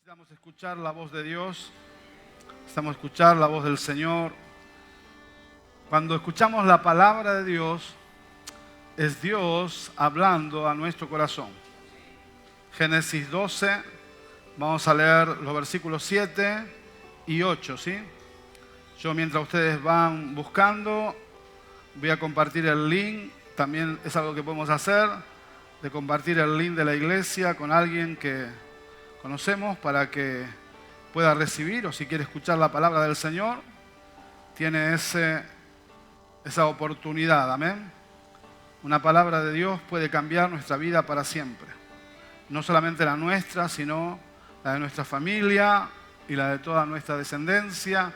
Necesitamos escuchar la voz de Dios, necesitamos escuchar la voz del Señor. Cuando escuchamos la palabra de Dios, es Dios hablando a nuestro corazón. Génesis 12, vamos a leer los versículos 7 y 8, ¿sí? Yo, mientras ustedes van buscando, voy a compartir el link. También es algo que podemos hacer, de compartir el link de la iglesia con alguien que conocemos para que pueda recibir, o si quiere escuchar la palabra del Señor, tiene esa oportunidad, amén. Una palabra de Dios puede cambiar nuestra vida para siempre. No solamente la nuestra, sino la de nuestra familia y la de toda nuestra descendencia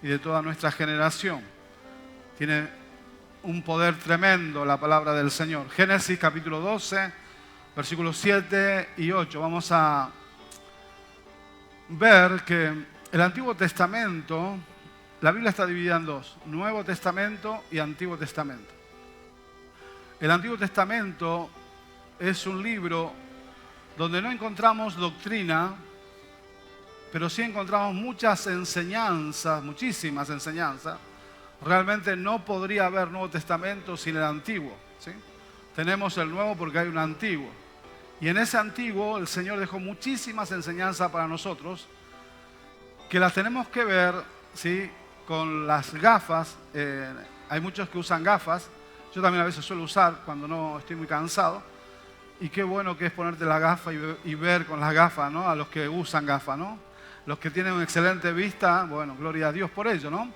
y de toda nuestra generación. Tiene un poder tremendo la palabra del Señor. Génesis capítulo 12, versículos 7 y 8. Vamos a ver que el Antiguo Testamento, la Biblia está dividida en dos: Nuevo Testamento y Antiguo Testamento. El Antiguo Testamento es un libro donde no encontramos doctrina, pero sí encontramos muchas enseñanzas, muchísimas enseñanzas. Realmente no podría haber Nuevo Testamento sin el Antiguo, ¿sí? Tenemos el Nuevo porque hay un Antiguo. Y en ese Antiguo el Señor dejó muchísimas enseñanzas para nosotros que las tenemos que ver, ¿sí?, con las gafas. Hay muchos que usan gafas. Yo también a veces suelo usar cuando no estoy muy cansado. Y qué bueno que es ponerte la gafa y ver con las gafas, ¿no?, a los que usan gafas, ¿no? Los que tienen una excelente vista, bueno, gloria a Dios por ello, ¿no?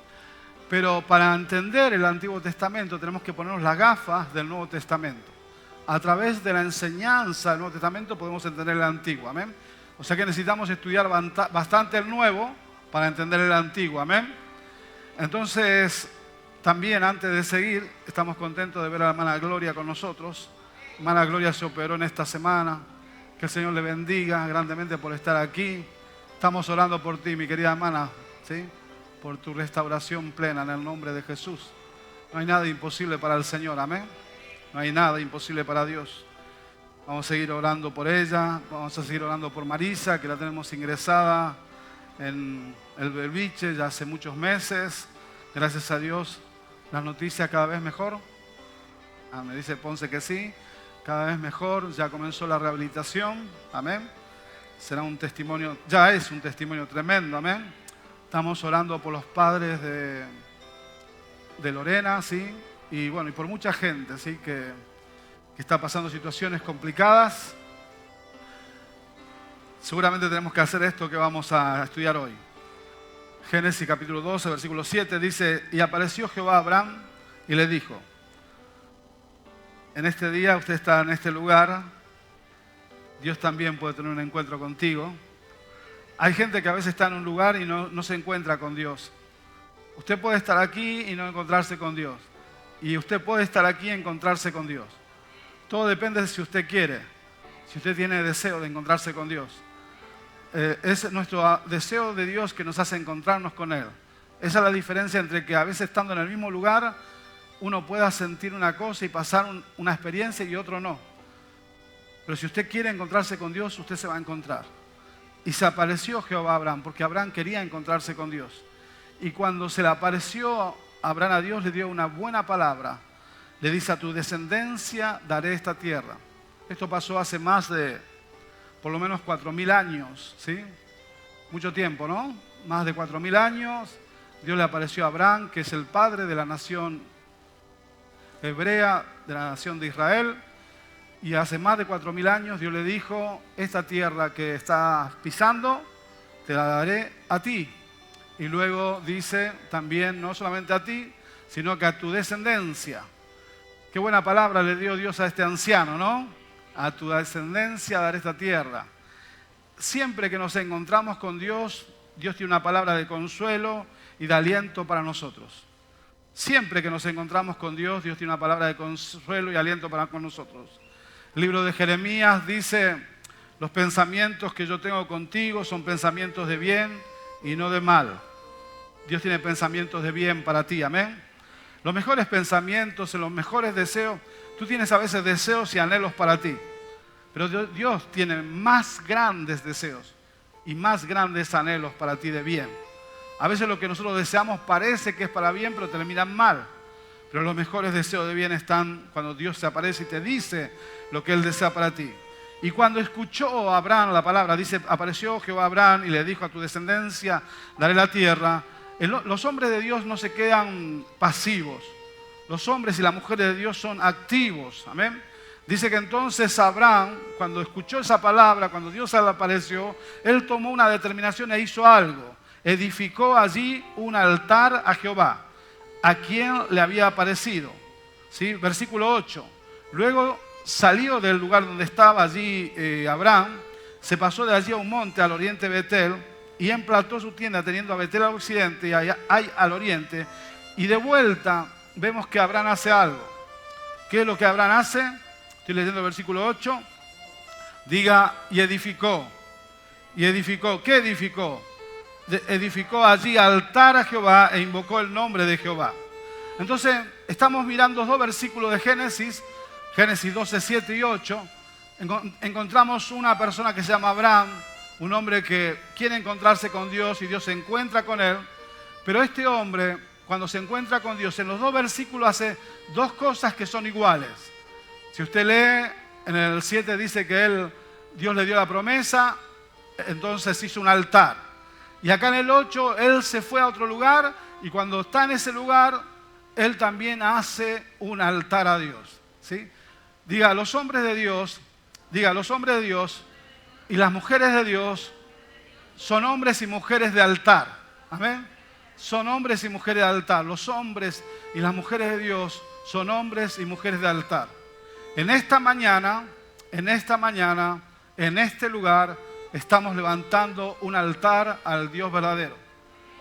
Pero para entender el Antiguo Testamento tenemos que ponernos las gafas del Nuevo Testamento. A través de la enseñanza del Nuevo Testamento podemos entender el Antiguo, amén. O sea que necesitamos estudiar bastante el Nuevo para entender el Antiguo, amén. Entonces, también antes de seguir, estamos contentos de ver a la hermana Gloria con nosotros. Hermana Gloria se operó en esta semana. Que el Señor le bendiga grandemente por estar aquí. Estamos orando por ti, mi querida hermana, ¿sí?, por tu restauración plena en el nombre de Jesús. No hay nada imposible para el Señor, amén. No hay nada imposible para Dios. Vamos a seguir orando por ella. Vamos a seguir orando por Marisa, que la tenemos ingresada en el Belviche ya hace muchos meses. Gracias a Dios, las noticias cada vez mejor. Me dice Ponce que sí. Cada vez mejor. Ya comenzó la rehabilitación. Amén. Será un testimonio, ya es un testimonio tremendo. Amén. Estamos orando por los padres de Lorena, ¿sí? Y bueno, y por mucha gente, ¿sí?, que está pasando situaciones complicadas. Seguramente tenemos que hacer esto que vamos a estudiar hoy. Génesis capítulo 12, versículo 7 dice: y apareció Jehová a Abraham y le dijo: en este día usted está en este lugar, Dios también puede tener un encuentro contigo. Hay gente que a veces está en un lugar y no se encuentra con Dios. Usted puede estar aquí y no encontrarse con Dios. Y usted puede estar aquí y encontrarse con Dios. Todo depende de si usted quiere, si usted tiene deseo de encontrarse con Dios. Es nuestro deseo de Dios que nos hace encontrarnos con Él. Esa es la diferencia entre que a veces estando en el mismo lugar uno pueda sentir una cosa y pasar una experiencia y otro no. Pero si usted quiere encontrarse con Dios, usted se va a encontrar. Y se apareció Jehová a Abraham, porque Abraham quería encontrarse con Dios. Y cuando se le apareció Abraham a Dios, le dio una buena palabra. Le dice: a tu descendencia daré esta tierra. Esto pasó hace más de, por lo menos 4.000 años, ¿sí? Mucho tiempo, ¿no? Más de 4.000 años. Dios le apareció a Abraham, que es el padre de la nación hebrea, de la nación de Israel. Y hace más de 4.000 años Dios le dijo: esta tierra que estás pisando, te la daré a ti. Y luego dice también, no solamente a ti, sino que a tu descendencia. Qué buena palabra le dio Dios a este anciano, ¿no? A tu descendencia daré esta tierra. Siempre que nos encontramos con Dios, Dios tiene una palabra de consuelo y de aliento para nosotros. Siempre que nos encontramos con Dios, Dios tiene una palabra de consuelo y aliento para con nosotros. El libro de Jeremías dice: los pensamientos que yo tengo contigo son pensamientos de bien y no de mal. Dios tiene pensamientos de bien para ti, amén. Los mejores pensamientos, los mejores deseos. Tú tienes a veces deseos y anhelos para ti, pero Dios tiene más grandes deseos y más grandes anhelos para ti de bien. A veces lo que nosotros deseamos parece que es para bien, pero terminan mal. Pero los mejores deseos de bien están cuando Dios se aparece y te dice lo que Él desea para ti. Y cuando escuchó Abraham la palabra, dice, apareció Jehová a Abraham y le dijo, a tu descendencia daré la tierra. Los hombres de Dios no se quedan pasivos. Los hombres y las mujeres de Dios son activos. Amén. Dice que entonces Abraham, cuando escuchó esa palabra, cuando Dios se le apareció, él tomó una determinación e hizo algo. Edificó allí un altar a Jehová, a quien le había aparecido. ¿Sí? Versículo 8. Luego salió del lugar donde estaba allí Abraham, se pasó de allí a un monte al oriente de Betel y emplantó su tienda teniendo a Betel al occidente y Ai al oriente. Y de vuelta vemos que Abraham hace algo. ¿Qué es lo que Abraham hace? Estoy leyendo el versículo 8. Diga, y edificó. ¿Y edificó? ¿Qué edificó? Edificó allí altar a Jehová e invocó el nombre de Jehová. Entonces, estamos mirando dos versículos de Génesis 12, 7 y 8. Encontramos una persona que se llama Abraham, un hombre que quiere encontrarse con Dios y Dios se encuentra con él. Pero este hombre, cuando se encuentra con Dios, en los dos versículos hace dos cosas que son iguales. Si usted lee, en el 7 dice que Dios le dio la promesa, entonces hizo un altar. Y acá en el 8, él se fue a otro lugar y cuando está en ese lugar, él también hace un altar a Dios. ¿Sí? Diga, los hombres de Dios y las mujeres de Dios son hombres y mujeres de altar. Amén. Son hombres y mujeres de altar. Los hombres y las mujeres de Dios son hombres y mujeres de altar. En esta mañana, en este lugar, estamos levantando un altar al Dios verdadero.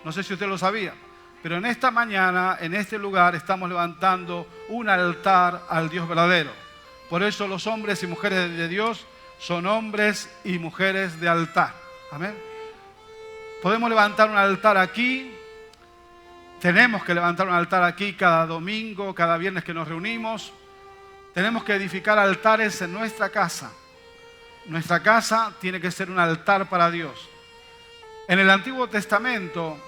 No sé si usted lo sabía, pero en esta mañana, en este lugar, estamos levantando un altar al Dios verdadero. Por eso los hombres y mujeres de Dios son hombres y mujeres de altar. Amén. Podemos levantar un altar aquí. Tenemos que levantar un altar aquí cada domingo, cada viernes que nos reunimos. Tenemos que edificar altares en nuestra casa. Nuestra casa tiene que ser un altar para Dios. En el Antiguo Testamento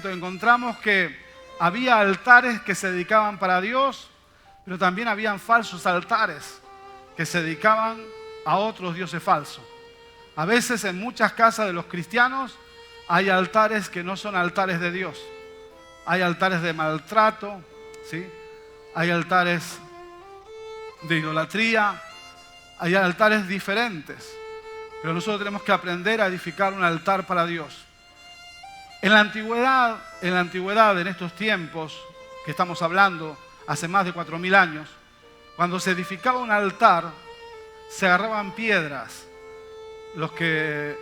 encontramos que había altares que se dedicaban para Dios, pero también habían falsos altares que se dedicaban a otros dioses falsos. A veces en muchas casas de los cristianos hay altares que no son altares de Dios. Hay altares de maltrato, ¿sí? Hay altares de idolatría, hay altares diferentes, pero nosotros tenemos que aprender a edificar un altar para Dios. En la antigüedad, en estos tiempos que estamos hablando, hace más de 4000 años, cuando se edificaba un altar, se agarraban piedras. Los que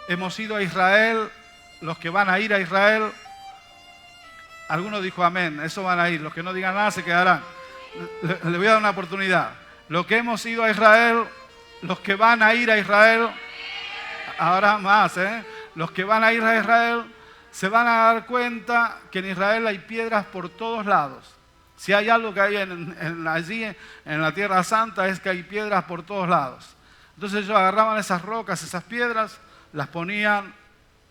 hemos ido a Israel, los que van a ir a Israel, alguno dijo amén, eso van a ir, los que no digan nada se quedarán. Le voy a dar una oportunidad. Los que hemos ido a Israel, los que van a ir a Israel, ahora más, los que van a ir a Israel se van a dar cuenta que en Israel hay piedras por todos lados. Si hay algo que hay allí en la Tierra Santa es que hay piedras por todos lados. Entonces ellos agarraban esas rocas, esas piedras, las ponían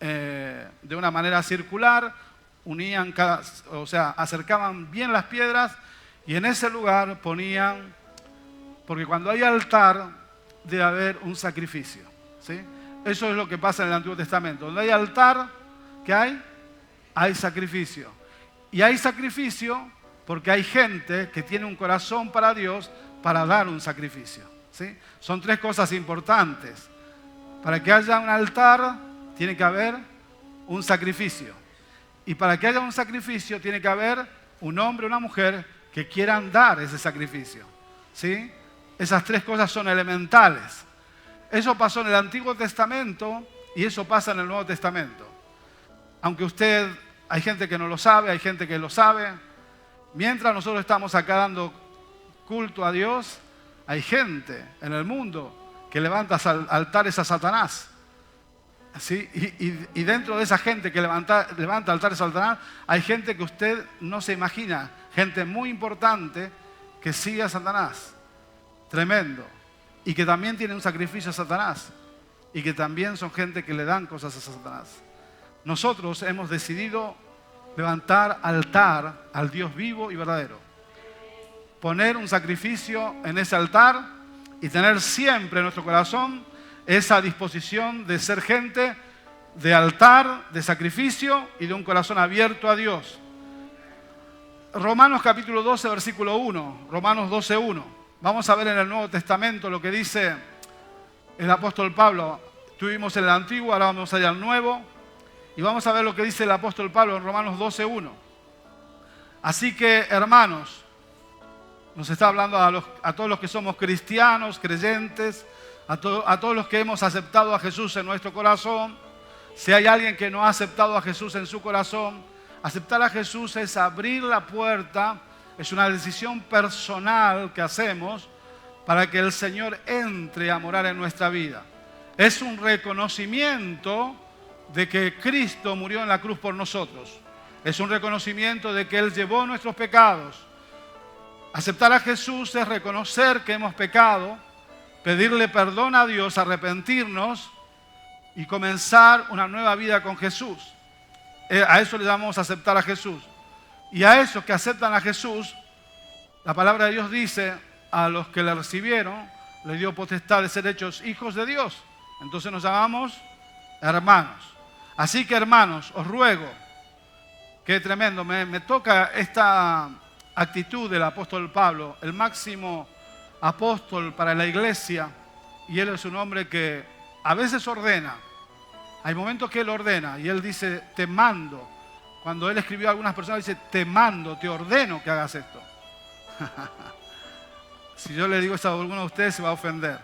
de una manera circular, acercaban bien las piedras y en ese lugar ponían, porque cuando hay altar debe haber un sacrificio, ¿sí? Eso es lo que pasa en el Antiguo Testamento. Donde hay altar, ¿qué hay? Hay sacrificio. Y hay sacrificio porque hay gente que tiene un corazón para Dios para dar un sacrificio, ¿sí? Son tres cosas importantes. Para que haya un altar tiene que haber un sacrificio. Y para que haya un sacrificio tiene que haber un hombre o una mujer que quieran dar ese sacrificio, ¿sí? Esas tres cosas son elementales. Eso pasó en el Antiguo Testamento y eso pasa en el Nuevo Testamento. Aunque hay gente que no lo sabe, hay gente que lo sabe. Mientras nosotros estamos acá dando culto a Dios, hay gente en el mundo que levanta altares a Satanás. ¿Sí? Y dentro de esa gente que levanta altares a Satanás, hay gente que usted no se imagina, gente muy importante que sigue a Satanás. Tremendo. Y que también tiene un sacrificio a Satanás. y que también son gente que le dan cosas a Satanás. Nosotros hemos decidido levantar altar al Dios vivo y verdadero. Poner un sacrificio en ese altar y tener siempre en nuestro corazón esa disposición de ser gente de altar, de sacrificio y de un corazón abierto a Dios. Romanos capítulo 12, versículo 1. Romanos 12, 1. Vamos a ver en el Nuevo Testamento lo que dice el apóstol Pablo. Tuvimos el Antiguo, ahora vamos a ir al Nuevo. Y vamos a ver lo que dice el apóstol Pablo en Romanos 12, 1. Así que, hermanos, nos está hablando a todos los que somos cristianos, creyentes, a todos los que hemos aceptado a Jesús en nuestro corazón. Si hay alguien que no ha aceptado a Jesús en su corazón, aceptar a Jesús es abrir la puerta, es una decisión personal que hacemos para que el Señor entre a morar en nuestra vida. Es un reconocimiento de que Cristo murió en la cruz por nosotros. Es un reconocimiento de que Él llevó nuestros pecados. Aceptar a Jesús es reconocer que hemos pecado, pedirle perdón a Dios, arrepentirnos y comenzar una nueva vida con Jesús. A eso le llamamos aceptar a Jesús. Y a esos que aceptan a Jesús, la palabra de Dios dice, a los que le recibieron, les dio potestad de ser hechos hijos de Dios. Entonces nos llamamos hermanos. Así que, hermanos, os ruego, qué tremendo, me toca esta actitud del apóstol Pablo, el máximo apóstol para la iglesia, y él es un hombre que a veces ordena. Hay momentos que él ordena y él dice, te mando. Cuando él escribió a algunas personas, dice, te mando, te ordeno que hagas esto. Si yo le digo eso a alguno de ustedes, se va a ofender.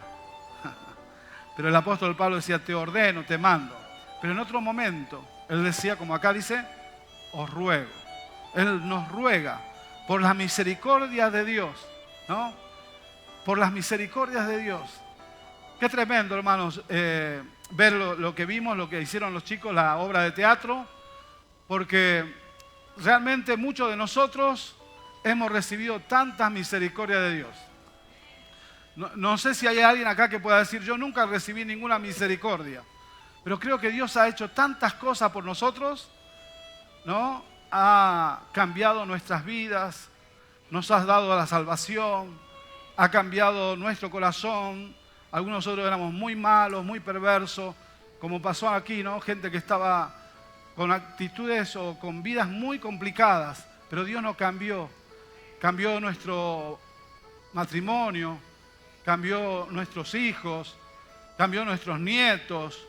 Pero el apóstol Pablo decía, te ordeno, te mando. Pero en otro momento, él decía, como acá dice, os ruego. Él nos ruega por las misericordias de Dios, ¿no? Por las misericordias de Dios. Qué tremendo, hermanos, ver lo que vimos, lo que hicieron los chicos, la obra de teatro, porque realmente muchos de nosotros hemos recibido tantas misericordias de Dios. No sé si hay alguien acá que pueda decir, yo nunca recibí ninguna misericordia, pero creo que Dios ha hecho tantas cosas por nosotros, ¿no? Ha cambiado nuestras vidas, nos ha dado la salvación, ha cambiado nuestro corazón. Algunos de nosotros éramos muy malos, muy perversos, como pasó aquí, ¿no? Gente que estaba con actitudes o con vidas muy complicadas, pero Dios nos cambió. Cambió nuestro matrimonio, cambió nuestros hijos, cambió nuestros nietos.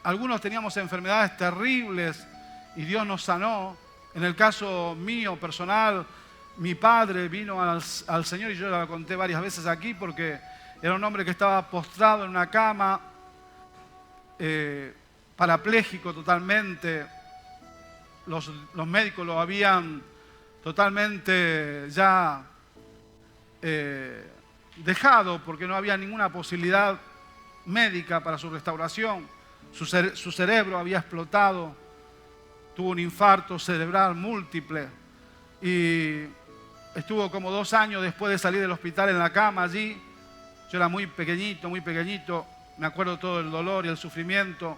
Algunos teníamos enfermedades terribles y Dios nos sanó. En el caso mío, personal, mi padre vino al Señor y yo lo conté varias veces aquí porque era un hombre que estaba postrado en una cama, parapléjico totalmente. Los médicos lo habían totalmente ya dejado porque no había ninguna posibilidad médica para su restauración. Su cerebro había explotado, tuvo un infarto cerebral múltiple y estuvo como 2 años después de salir del hospital en la cama allí. Yo era muy pequeñito, me acuerdo todo el dolor y el sufrimiento,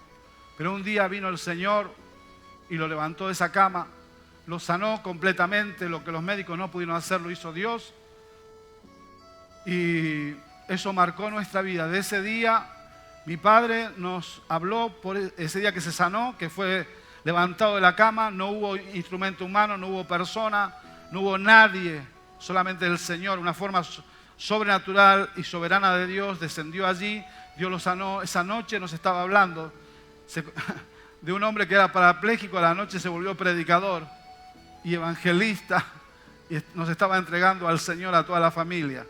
pero un día vino el Señor y lo levantó de esa cama, lo sanó completamente, lo que los médicos no pudieron hacer lo hizo Dios. Y eso marcó nuestra vida. De ese día, mi padre nos habló por ese día que se sanó, que fue levantado de la cama, no hubo instrumento humano, no hubo persona, no hubo nadie, solamente el Señor, una forma sobrenatural y soberana de Dios descendió allí, Dios lo sanó. Esa noche nos estaba hablando de un hombre que era parapléjico, a la noche se volvió predicador y evangelista y nos estaba entregando al Señor a toda la familia.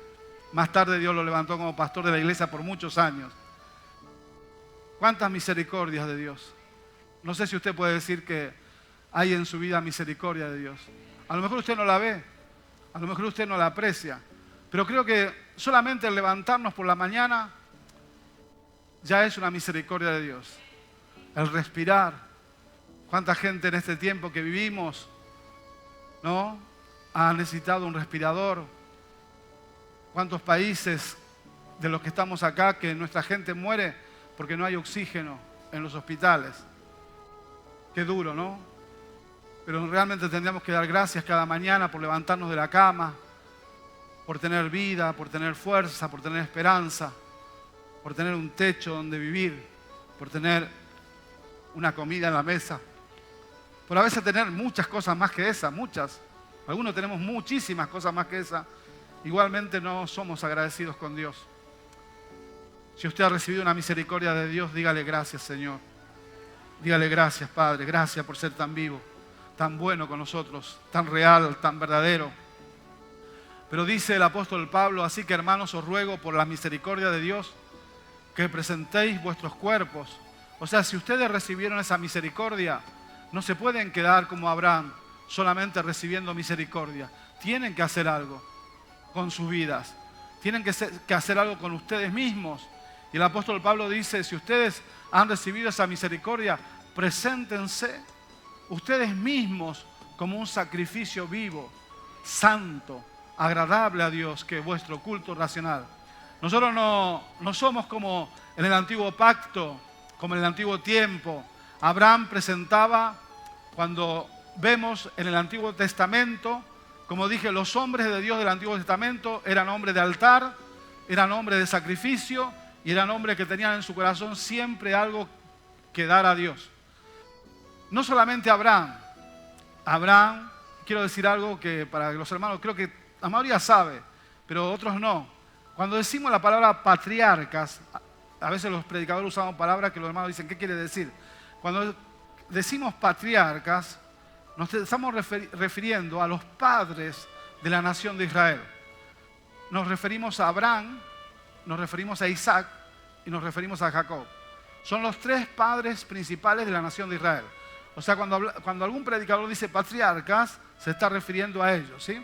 Más tarde Dios lo levantó como pastor de la iglesia por muchos años. ¿Cuántas misericordias de Dios? No sé si usted puede decir que hay en su vida misericordia de Dios. A lo mejor usted no la ve, a lo mejor usted no la aprecia, pero creo que solamente el levantarnos por la mañana ya es una misericordia de Dios. El respirar. ¿Cuánta gente en este tiempo que vivimos, ¿no?, ha necesitado un respirador? ¿Cuántos países de los que estamos acá que nuestra gente muere porque no hay oxígeno en los hospitales. Qué duro, ¿no? Pero realmente tendríamos que dar gracias cada mañana por levantarnos de la cama, por tener vida, por tener fuerza, por tener esperanza, por tener un techo donde vivir, por tener una comida en la mesa, por a veces tener muchas cosas más que esa, muchas. Algunos tenemos muchísimas cosas más que esa. Igualmente no somos agradecidos con Dios. Si usted ha recibido una misericordia de Dios, dígale gracias, Señor. Dígale gracias, Padre. Gracias por ser tan vivo, tan bueno con nosotros, tan real, tan verdadero. Pero dice el apóstol Pablo, así que hermanos, os ruego por la misericordia de Dios que presentéis vuestros cuerpos. O sea, si ustedes recibieron esa misericordia, no se pueden quedar como Abraham, solamente recibiendo misericordia. Tienen que hacer algo con sus vidas. Tienen que hacer algo con ustedes mismos. Y el apóstol Pablo dice, si ustedes han recibido esa misericordia, preséntense ustedes mismos como un sacrificio vivo, santo, agradable a Dios, que es vuestro culto racional. Nosotros no somos como en el antiguo pacto, como en el antiguo tiempo. Abraham presentaba, cuando vemos en el Antiguo Testamento, como dije, los hombres de Dios del Antiguo Testamento eran hombres de altar, eran hombres de sacrificio y eran hombres que tenían en su corazón siempre algo que dar a Dios. No solamente Abraham, quiero decir algo que para los hermanos, creo que la mayoría sabe, pero otros no. Cuando decimos la palabra patriarcas, a veces los predicadores usamos palabras que los hermanos dicen, ¿qué quiere decir? Cuando decimos patriarcas, nos estamos refiriendo a los padres de la nación de Israel. Nos referimos a Abraham, nos referimos a Isaac y nos referimos a Jacob. Son los tres padres principales de la nación de Israel. O sea, cuando algún predicador dice patriarcas, se está refiriendo a ellos, ¿sí?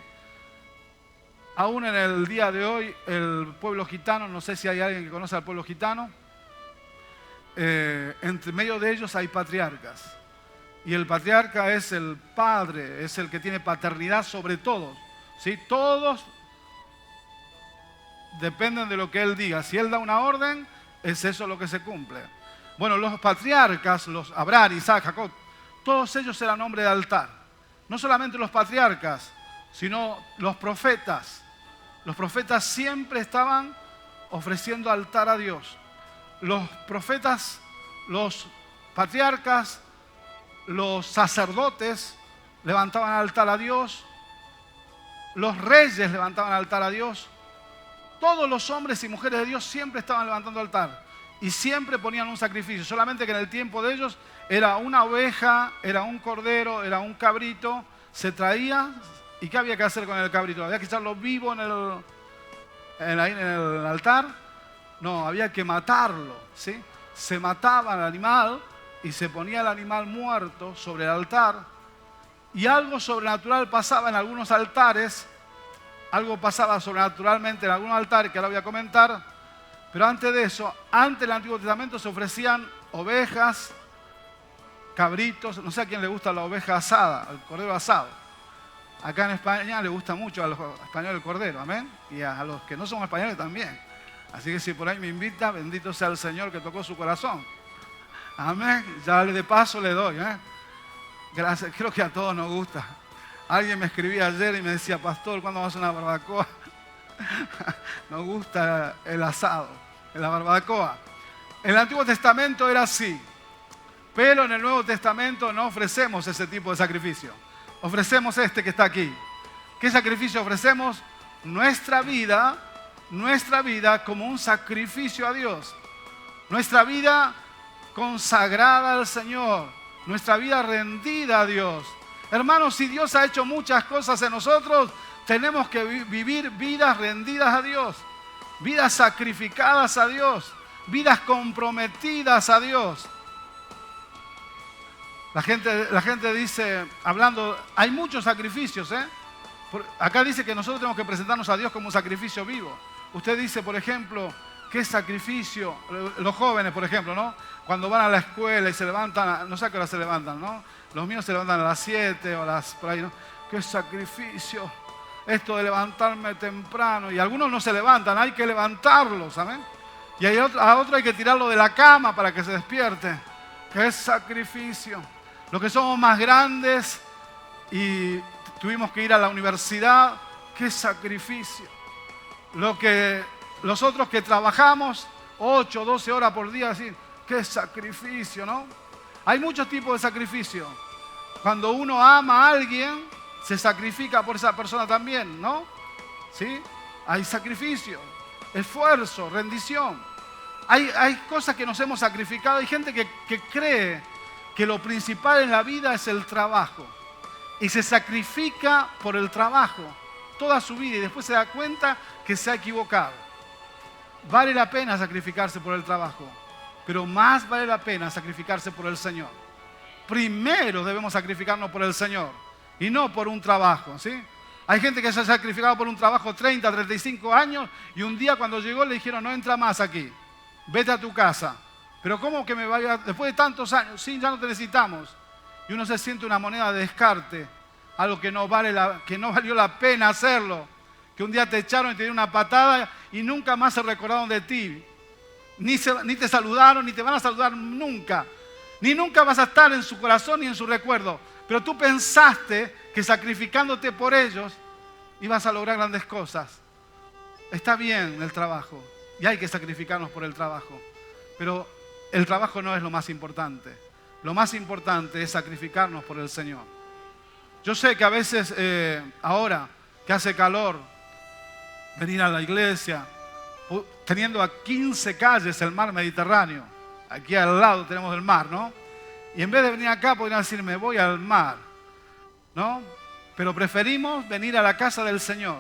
Aún en el día de hoy, el pueblo gitano, no sé si hay alguien que conoce al pueblo gitano, entre medio de ellos hay patriarcas. Y el patriarca es el padre, es el que tiene paternidad sobre todos, ¿sí? Todos dependen de lo que él diga. Si él da una orden, es eso lo que se cumple. Bueno, los patriarcas, los Abraham, Isaac, Jacob, todos ellos eran hombres de altar. No solamente los patriarcas, sino los profetas. Los profetas siempre estaban ofreciendo altar a Dios. Los profetas, los patriarcas, los sacerdotes levantaban altar a Dios. Los reyes levantaban altar a Dios. Todos los hombres y mujeres de Dios siempre estaban levantando altar. Y siempre ponían un sacrificio. Solamente que en el tiempo de ellos era una oveja, era un cordero, era un cabrito. Se traía. ¿Y qué había que hacer con el cabrito? ¿Había que echarlo vivo en el altar? No, había que matarlo, ¿sí? Se mataba al animal y se ponía el animal muerto sobre el altar. Y algo sobrenatural pasaba en algunos altares. Algo pasaba sobrenaturalmente en algunos altares que ahora voy a comentar. Pero antes de eso, antes del Antiguo Testamento se ofrecían ovejas, cabritos. No sé a quién le gusta la oveja asada, el cordero asado. Acá en España le gusta mucho a los españoles el cordero, amén. Y a los que no somos españoles también. Así que si por ahí me invita, bendito sea el Señor que tocó su corazón. Amén. Ya de paso le doy. Gracias. Creo que a todos nos gusta. Alguien me escribía ayer y me decía, pastor, ¿cuándo vamos a una barbacoa? Nos gusta el asado, la barbacoa. En el Antiguo Testamento era así. Pero en el Nuevo Testamento no ofrecemos ese tipo de sacrificio. Ofrecemos este que está aquí. ¿Qué sacrificio ofrecemos? Nuestra vida como un sacrificio a Dios. Nuestra vida consagrada al Señor. Nuestra vida rendida a Dios. Hermanos, si Dios ha hecho muchas cosas en nosotros, tenemos que vivir vidas rendidas a Dios. Vidas sacrificadas a Dios. Vidas comprometidas a Dios. La gente dice, hablando, hay muchos sacrificios, Acá dice que nosotros tenemos que presentarnos a Dios como un sacrificio vivo. Usted dice, por ejemplo, ¿qué sacrificio? Los jóvenes, por ejemplo, ¿no? Cuando van a la escuela y se levantan, no sé a qué hora se levantan, ¿no? Los míos se levantan a las 7 o a las por ahí, ¿no? ¡Qué sacrificio! Esto de levantarme temprano. Y algunos no se levantan, hay que levantarlos, ¿amén? Y a otro hay que tirarlo de la cama para que se despierte. ¡Qué sacrificio! Los que somos más grandes y tuvimos que ir a la universidad, ¡qué sacrificio! Los otros que trabajamos 8, 12 horas por día, así, ¡qué sacrificio!, ¿no? Hay muchos tipos de sacrificio. Cuando uno ama a alguien, se sacrifica por esa persona también, ¿no? ¿Sí? Hay sacrificio, esfuerzo, rendición. Hay cosas que nos hemos sacrificado. Hay gente que cree que lo principal en la vida es el trabajo. Y se sacrifica por el trabajo toda su vida y después se da cuenta que se ha equivocado. Vale la pena sacrificarse por el trabajo, pero más vale la pena sacrificarse por el Señor. Primero debemos sacrificarnos por el Señor y no por un trabajo, ¿sí? Hay gente que se ha sacrificado por un trabajo 30, 35 años y un día cuando llegó le dijeron, no entra más aquí, vete a tu casa. Pero ¿cómo que me vaya después de tantos años? Sí, ya no te necesitamos. Y uno se siente una moneda de descarte, algo que no valió la pena hacerlo. Que un día te echaron y te dieron una patada y nunca más se recordaron de ti. Ni te saludaron, ni te van a saludar nunca. Ni nunca vas a estar en su corazón ni en su recuerdo. Pero tú pensaste que sacrificándote por ellos ibas a lograr grandes cosas. Está bien el trabajo y hay que sacrificarnos por el trabajo. Pero el trabajo no es lo más importante. Lo más importante es sacrificarnos por el Señor. Yo sé que a veces, ahora que hace calor, venir a la iglesia, teniendo a 15 calles el mar Mediterráneo, aquí al lado tenemos el mar, ¿no? Y en vez de venir acá podrían decir, me voy al mar, ¿no? Pero preferimos venir a la casa del Señor.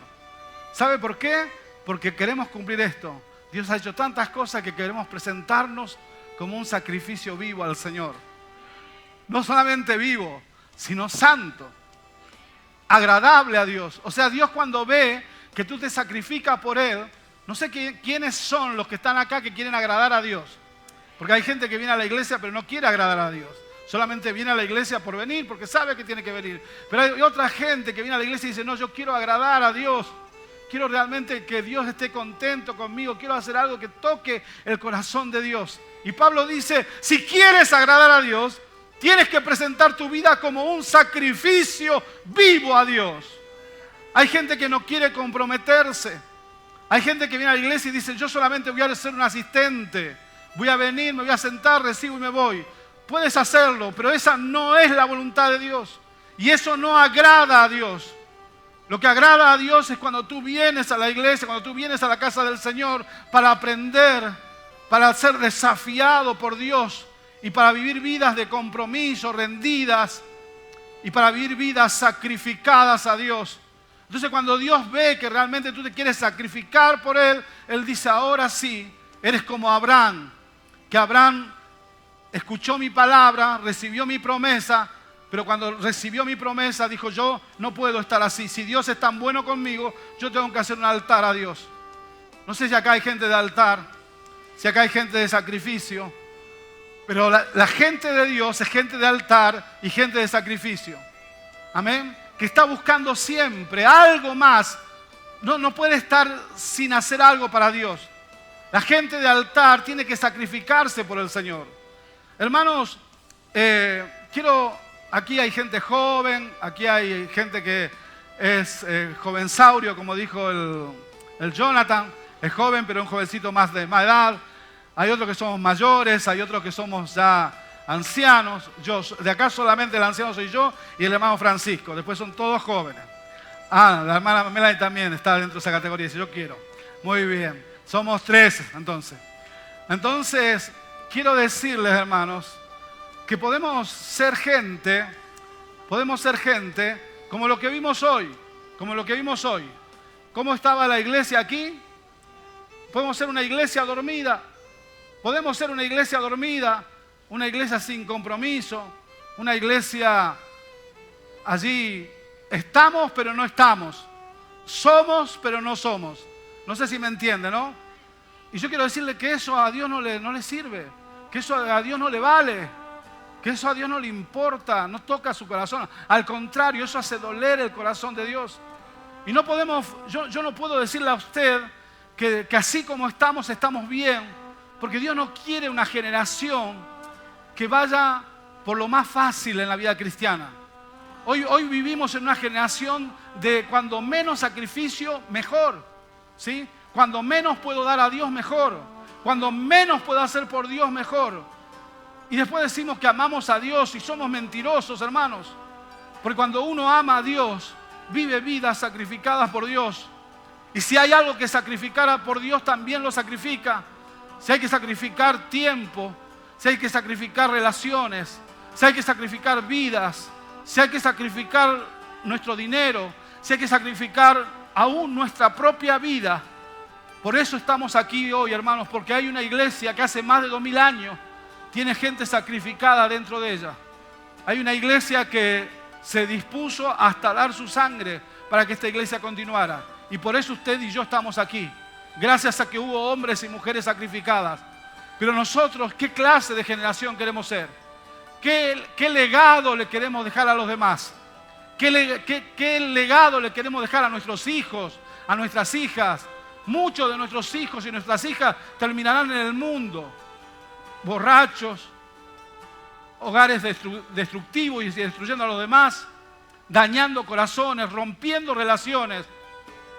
¿Sabe por qué? Porque queremos cumplir esto. Dios ha hecho tantas cosas que queremos presentarnos como un sacrificio vivo al Señor. No solamente vivo, sino santo, agradable a Dios. O sea, Dios cuando ve que tú te sacrificas por Él, no sé quiénes son los que están acá que quieren agradar a Dios. Porque hay gente que viene a la iglesia pero no quiere agradar a Dios. Solamente viene a la iglesia por venir, porque sabe que tiene que venir. Pero hay otra gente que viene a la iglesia y dice, no, yo quiero agradar a Dios. Quiero realmente que Dios esté contento conmigo. Quiero hacer algo que toque el corazón de Dios. Y Pablo dice, si quieres agradar a Dios, tienes que presentar tu vida como un sacrificio vivo a Dios. Hay gente que no quiere comprometerse. Hay gente que viene a la iglesia y dice, yo solamente voy a ser un asistente. Voy a venir, me voy a sentar, recibo y me voy. Puedes hacerlo, pero esa no es la voluntad de Dios. Y eso no agrada a Dios. Lo que agrada a Dios es cuando tú vienes a la iglesia, cuando tú vienes a la casa del Señor para aprender, para ser desafiado por Dios y para vivir vidas de compromiso, rendidas y para vivir vidas sacrificadas a Dios. Entonces cuando Dios ve que realmente tú te quieres sacrificar por Él, Él dice, ahora sí, eres como Abraham, que Abraham escuchó mi palabra, recibió mi promesa, pero cuando recibió mi promesa dijo, yo no puedo estar así. Si Dios es tan bueno conmigo, yo tengo que hacer un altar a Dios. No sé si acá hay gente de altar, si acá hay gente de sacrificio, pero la gente de Dios es gente de altar y gente de sacrificio. Amén. Que está buscando siempre algo más. No puede estar sin hacer algo para Dios. La gente de altar tiene que sacrificarse por el Señor. Hermanos, aquí hay gente joven, aquí hay gente que es jovensaurio, como dijo el Jonathan, es joven pero un jovencito más de más edad. Hay otros que somos mayores, hay otros que somos ya ancianos. De acá solamente el anciano soy yo y el hermano Francisco, después son todos jóvenes. La hermana Melanie también está dentro de esa categoría, dice yo quiero. Muy bien, somos 3 entonces. Entonces, quiero decirles, hermanos, que podemos ser gente como lo que vimos hoy, ¿Cómo estaba la iglesia aquí? Podemos ser una iglesia dormida, una iglesia sin compromiso, una iglesia allí, estamos pero no estamos, somos pero no somos. No sé si me entiende, ¿no? Y yo quiero decirle que eso a Dios no le sirve, que eso a Dios no le vale, que eso a Dios no le importa, no toca su corazón. Al contrario, eso hace doler el corazón de Dios. Y no podemos, yo no puedo decirle a usted que así como estamos bien, Porque Dios no quiere una generación que vaya por lo más fácil en la vida cristiana. Hoy vivimos en una generación de cuando menos sacrificio, mejor. ¿Sí? Cuando menos puedo dar a Dios, mejor. Cuando menos puedo hacer por Dios, mejor. Y después decimos que amamos a Dios y somos mentirosos, hermanos. Porque cuando uno ama a Dios, vive vidas sacrificadas por Dios. Y si hay algo que sacrificar por Dios, también lo sacrifica. Si hay que sacrificar tiempo, si hay que sacrificar relaciones, si hay que sacrificar vidas, si hay que sacrificar nuestro dinero, si hay que sacrificar aún nuestra propia vida. Por eso estamos aquí hoy, hermanos, porque hay una iglesia que hace más de 2000 años tiene gente sacrificada dentro de ella. Hay una iglesia que se dispuso hasta dar su sangre para que esta iglesia continuara. Y por eso usted y yo estamos aquí. Gracias a que hubo hombres y mujeres sacrificadas. Pero nosotros, ¿qué clase de generación queremos ser? ¿Qué legado le queremos dejar a los demás? ¿Qué legado le queremos dejar a nuestros hijos, a nuestras hijas? Muchos de nuestros hijos y nuestras hijas terminarán en el mundo. Borrachos, hogares destructivos y destruyendo a los demás, dañando corazones, rompiendo relaciones,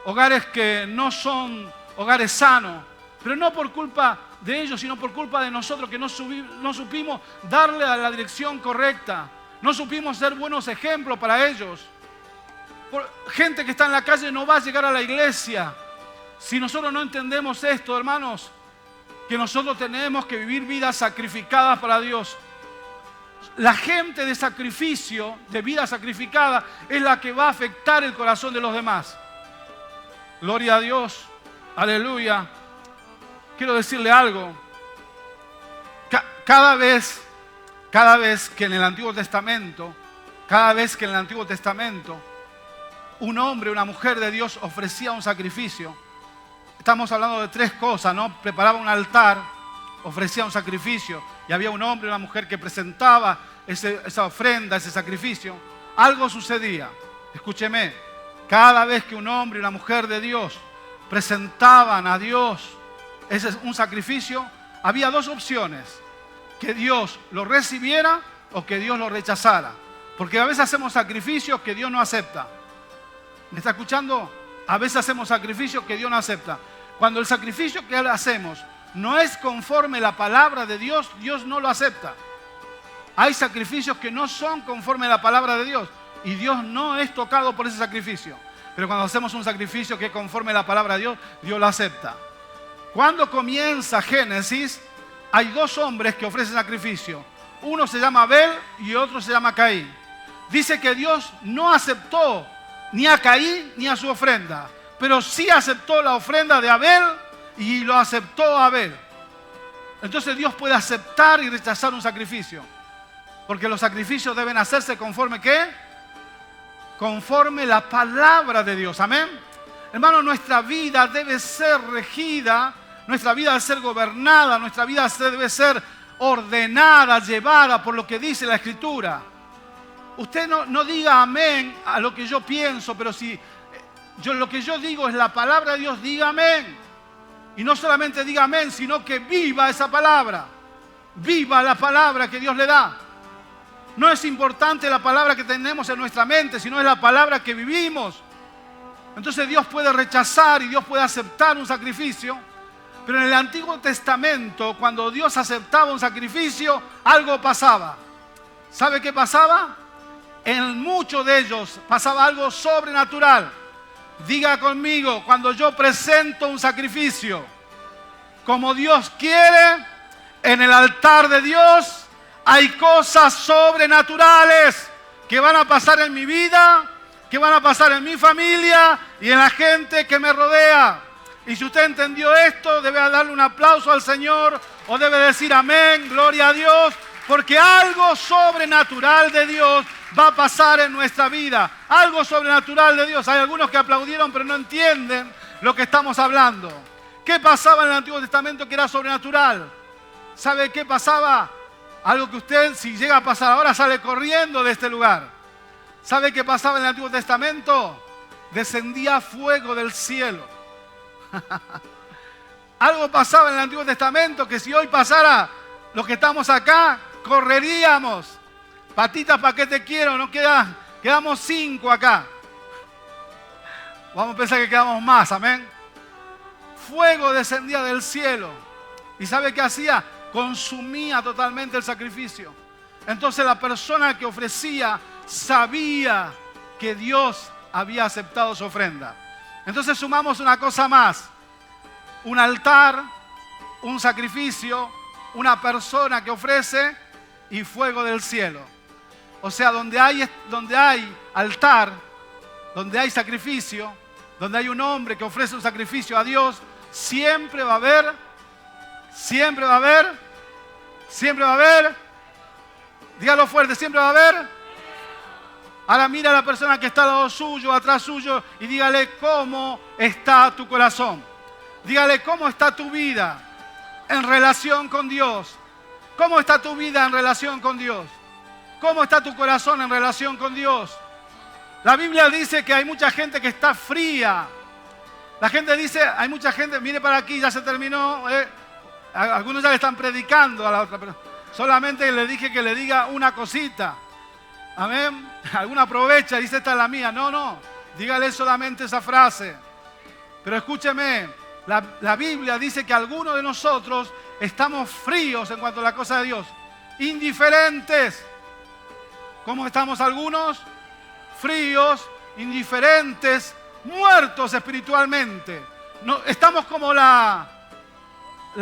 hogares que no son hogares sanos, pero no por culpa de ellos, sino por culpa de nosotros que no supimos darle a la dirección correcta, no supimos ser buenos ejemplos para ellos. Gente que está en la calle no va a llegar a la iglesia. Si nosotros no entendemos esto, hermanos, que nosotros tenemos que vivir vidas sacrificadas para Dios. La gente de sacrificio, de vida sacrificada, es la que va a afectar el corazón de los demás. Gloria a Dios. Aleluya. Quiero decirle algo. Cada vez que en el Antiguo Testamento, un hombre, una mujer de Dios ofrecía un sacrificio, estamos hablando de 3 cosas, ¿no? Preparaba un altar, ofrecía un sacrificio, y había un hombre y una mujer que presentaba esa ofrenda, ese sacrificio. Algo sucedía. Escúcheme, cada vez que un hombre y una mujer de Dios presentaban a Dios un sacrificio, había 2 opciones: que Dios lo recibiera o que Dios lo rechazara. Porque a veces hacemos sacrificios que Dios no acepta. ¿Me está escuchando? A veces hacemos sacrificios que Dios no acepta. Cuando el sacrificio que hacemos no es conforme a la palabra de Dios, Dios no lo acepta. Hay sacrificios que no son conforme a la palabra de Dios y Dios no es tocado por ese sacrificio. Pero cuando hacemos un sacrificio que es conforme a la palabra de Dios, Dios lo acepta. Cuando comienza Génesis, hay 2 hombres que ofrecen sacrificio. Uno se llama Abel y otro se llama Caín. Dice que Dios no aceptó ni a Caín ni a su ofrenda, pero sí aceptó la ofrenda de Abel y lo aceptó Abel. Entonces Dios puede aceptar y rechazar un sacrificio, porque los sacrificios deben hacerse conforme ¿qué? Conforme la palabra de Dios. Amén. Hermano, nuestra vida debe ser regida, nuestra vida debe ser gobernada, nuestra vida debe ser ordenada, llevada por lo que dice la Escritura. Usted no diga amén a lo que yo pienso, pero si lo que yo digo es la palabra de Dios, diga amén. Y no solamente diga amén, sino que viva esa palabra. Viva la palabra que Dios le da. No es importante la palabra que tenemos en nuestra mente, sino es la palabra que vivimos. Entonces Dios puede rechazar y Dios puede aceptar un sacrificio. Pero en el Antiguo Testamento, cuando Dios aceptaba un sacrificio, algo pasaba. ¿Sabe qué pasaba? En muchos de ellos pasaba algo sobrenatural. Diga conmigo, cuando yo presento un sacrificio como Dios quiere, en el altar de Dios hay cosas sobrenaturales que van a pasar en mi vida, que van a pasar en mi familia y en la gente que me rodea. Y si usted entendió esto, debe darle un aplauso al Señor o debe decir amén, gloria a Dios, porque algo sobrenatural de Dios va a pasar en nuestra vida. Algo sobrenatural de Dios. Hay algunos que aplaudieron pero no entienden lo que estamos hablando. ¿Qué pasaba en el Antiguo Testamento que era sobrenatural? ¿Sabe qué pasaba? Algo que usted, si llega a pasar ahora, sale corriendo de este lugar. ¿Sabe qué pasaba en el Antiguo Testamento? Descendía fuego del cielo. Algo pasaba en el Antiguo Testamento que si hoy pasara los que estamos acá, correríamos. Patita, ¿para qué te quiero? No quedamos 5 acá. Vamos a pensar que quedamos más, amén. Fuego descendía del cielo. ¿Y sabe qué hacía? Consumía totalmente el sacrificio. Entonces la persona que ofrecía sabía que Dios había aceptado su ofrenda. Entonces sumamos una cosa más. Un altar, un sacrificio, una persona que ofrece y fuego del cielo. O sea, donde hay altar, donde hay sacrificio, donde hay un hombre que ofrece un sacrificio a Dios, siempre va a haber, dígalo fuerte, siempre va a haber. Ahora mira a la persona que está al lado suyo, atrás suyo, y dígale cómo está tu corazón. Dígale cómo está tu vida en relación con Dios. ¿Cómo está tu vida en relación con Dios? ¿Cómo está tu corazón en relación con Dios? La Biblia dice que hay mucha gente que está fría. La gente dice, hay mucha gente, mire para aquí, ya se terminó. Algunos ya le están predicando a la otra persona. Solamente le dije que le diga una cosita. Amén. Alguna aprovecha y dice, esta es la mía. No, dígale solamente esa frase. Pero escúcheme, la Biblia dice que algunos de nosotros estamos fríos en cuanto a la cosa de Dios. Indiferentes. ¿Cómo estamos algunos? Fríos, indiferentes, muertos espiritualmente. No, estamos como la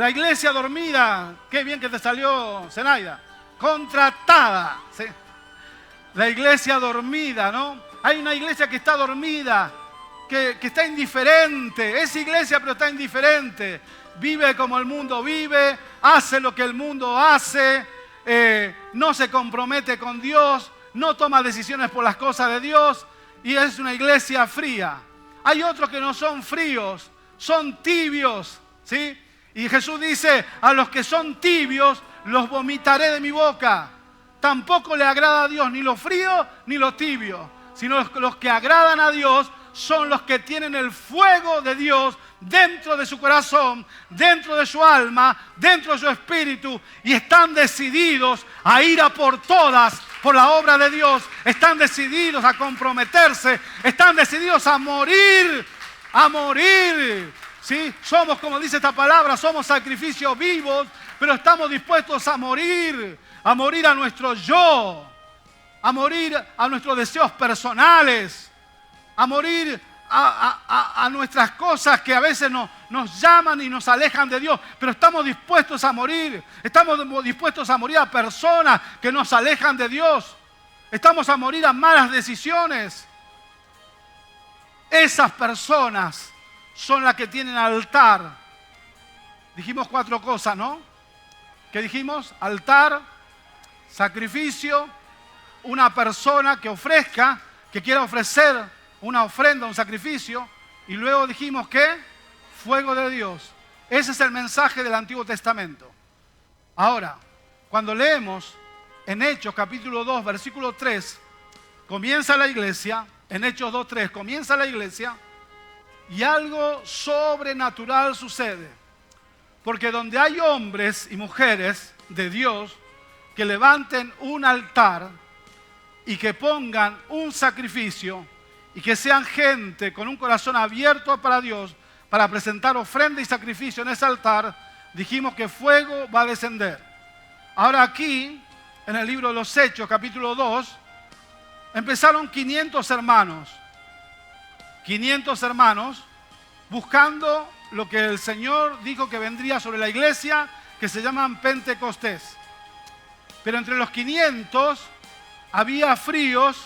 iglesia dormida. Qué bien que te salió, Zenaida. Contratada. ¿Sí? La iglesia dormida, ¿no? Hay una iglesia que está dormida, que está indiferente. Es iglesia, pero está indiferente. Vive como el mundo vive, hace lo que el mundo hace, no se compromete con Dios, no toma decisiones por las cosas de Dios, y es una iglesia fría. Hay otros que no son fríos, son tibios, ¿sí? Y Jesús dice, a los que son tibios, los vomitaré de mi boca. Tampoco le agrada a Dios ni lo frío ni lo tibio, sino los que agradan a Dios son los que tienen el fuego de Dios dentro de su corazón, dentro de su alma, dentro de su espíritu, y están decididos a ir a por todas por la obra de Dios, están decididos a comprometerse, están decididos a morir, ¿sí? Somos, como dice esta palabra, somos sacrificios vivos, pero estamos dispuestos a morir a nuestro yo, a morir a nuestros deseos personales, a morir a nuestras cosas que a veces nos llaman y nos alejan de Dios, pero estamos dispuestos a morir, estamos dispuestos a morir a personas que nos alejan de Dios, estamos a morir a malas decisiones. Esas personas son las que tienen altar. Dijimos 4 cosas, ¿no? ¿Qué dijimos? Altar, sacrificio, una persona que ofrezca, que quiera ofrecer una ofrenda, un sacrificio, y luego dijimos que fuego de Dios. Ese es el mensaje del Antiguo Testamento. Ahora, cuando leemos en Hechos capítulo 2, versículo 3, comienza la iglesia, en Hechos 2, 3, comienza la iglesia, y algo sobrenatural sucede. Porque donde hay hombres y mujeres de Dios que levanten un altar y que pongan un sacrificio y que sean gente con un corazón abierto para Dios para presentar ofrenda y sacrificio en ese altar, dijimos que fuego va a descender. Ahora aquí, en el libro de los Hechos, capítulo 2, empezaron 500 hermanos. 500 hermanos buscando lo que el Señor dijo que vendría sobre la iglesia, que se llaman Pentecostés. Pero entre los 500 había fríos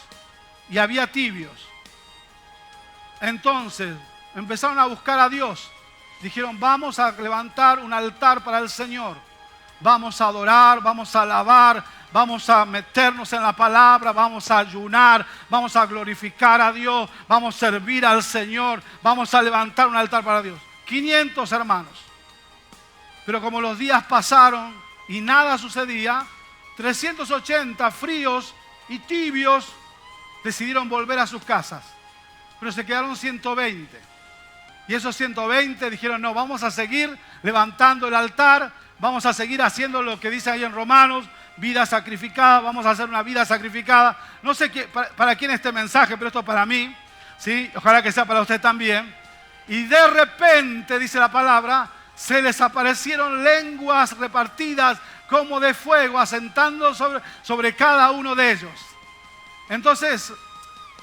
y había tibios. Entonces empezaron a buscar a Dios. Dijeron, vamos a levantar un altar para el Señor. Vamos a adorar, vamos a alabar, vamos a meternos en la palabra, vamos a ayunar, vamos a glorificar a Dios, vamos a servir al Señor, vamos a levantar un altar para Dios. 500 hermanos. Pero como los días pasaron y nada sucedía, 380 fríos y tibios decidieron volver a sus casas. Pero se quedaron 120. Y esos 120 dijeron, no, vamos a seguir levantando el altar, vamos a seguir haciendo lo que dice ahí en Romanos, vida sacrificada, vamos a hacer una vida sacrificada. No sé para quién este mensaje, pero esto es para mí, ¿sí? Ojalá que sea para usted también. Y de repente, dice la palabra, se les aparecieron lenguas repartidas como de fuego, asentando sobre cada uno de ellos. Entonces,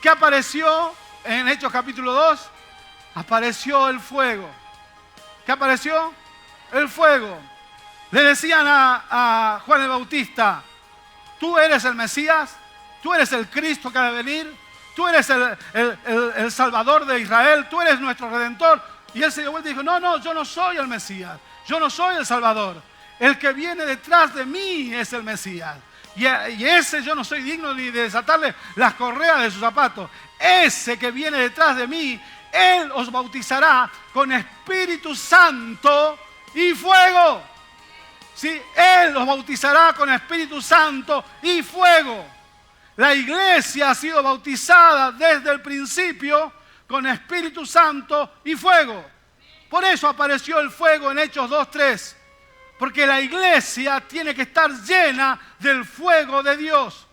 ¿qué apareció en Hechos capítulo 2? Apareció el fuego. ¿Qué apareció? El fuego. Le decían a Juan el Bautista, tú eres el Mesías, tú eres el Cristo que ha de venir, tú eres el Salvador de Israel, tú eres nuestro Redentor. Y él se dio vuelta y dijo, no, yo no soy el Mesías, yo no soy el Salvador. El que viene detrás de mí es el Mesías. Y ese yo no soy digno ni de desatarle las correas de sus zapatos. Ese que viene detrás de mí, Él os bautizará con Espíritu Santo y fuego. ¿Sí? Él os bautizará con Espíritu Santo y fuego. La iglesia ha sido bautizada desde el principio con Espíritu Santo y fuego. Por eso apareció el fuego en Hechos 2:3. Porque la iglesia tiene que estar llena del fuego de Dios.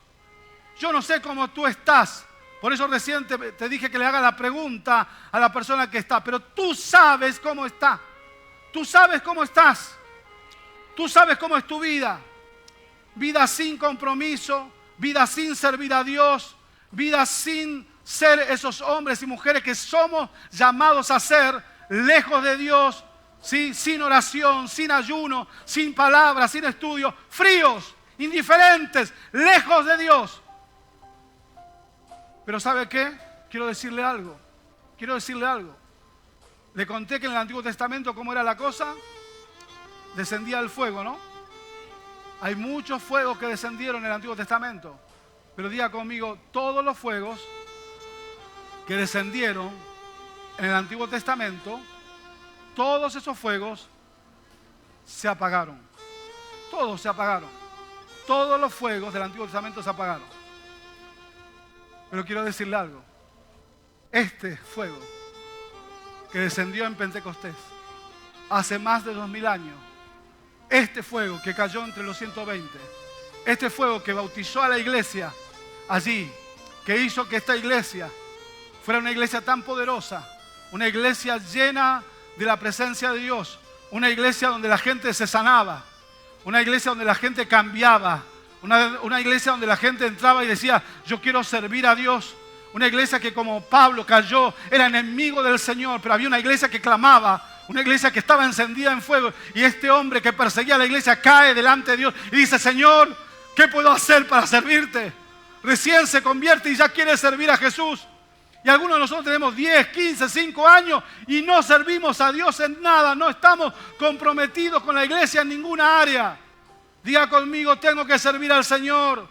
Yo no sé cómo tú estás. Por eso recién te dije que le haga la pregunta a la persona que está. Pero tú sabes cómo está. Tú sabes cómo estás. Tú sabes cómo es tu vida. Vida sin compromiso. Vida sin servir a Dios. Vida sin ser esos hombres y mujeres que somos llamados a ser lejos de Dios. ¿Sí? Sin oración, sin ayuno, sin palabras, sin estudio, fríos, indiferentes, lejos de Dios. Pero ¿sabe qué? Quiero decirle algo. Le conté que en el Antiguo Testamento cómo era la cosa. Descendía el fuego, ¿no? Hay muchos fuegos que descendieron en el Antiguo Testamento. Pero diga conmigo, todos los fuegos que descendieron en el Antiguo Testamento, todos esos fuegos se apagaron. Todos se apagaron. Todos los fuegos del Antiguo Testamento se apagaron. Pero quiero decirle algo. Este fuego que descendió en Pentecostés hace más de 2000 años, este fuego que cayó entre los 120, este fuego que bautizó a la iglesia allí, que hizo que esta iglesia fuera una iglesia tan poderosa, una iglesia llena de la presencia de Dios, una iglesia donde la gente se sanaba, una iglesia donde la gente cambiaba, una iglesia donde la gente entraba y decía, yo quiero servir a Dios, una iglesia que como Pablo cayó, era enemigo del Señor, pero había una iglesia que clamaba, una iglesia que estaba encendida en fuego, y este hombre que perseguía a la iglesia cae delante de Dios y dice, Señor, ¿qué puedo hacer para servirte? Recién se convierte y ya quiere servir a Jesús. Y algunos de nosotros tenemos 10, 15, 5 años y no servimos a Dios en nada. No estamos comprometidos con la iglesia en ninguna área. Diga conmigo, tengo que servir al Señor.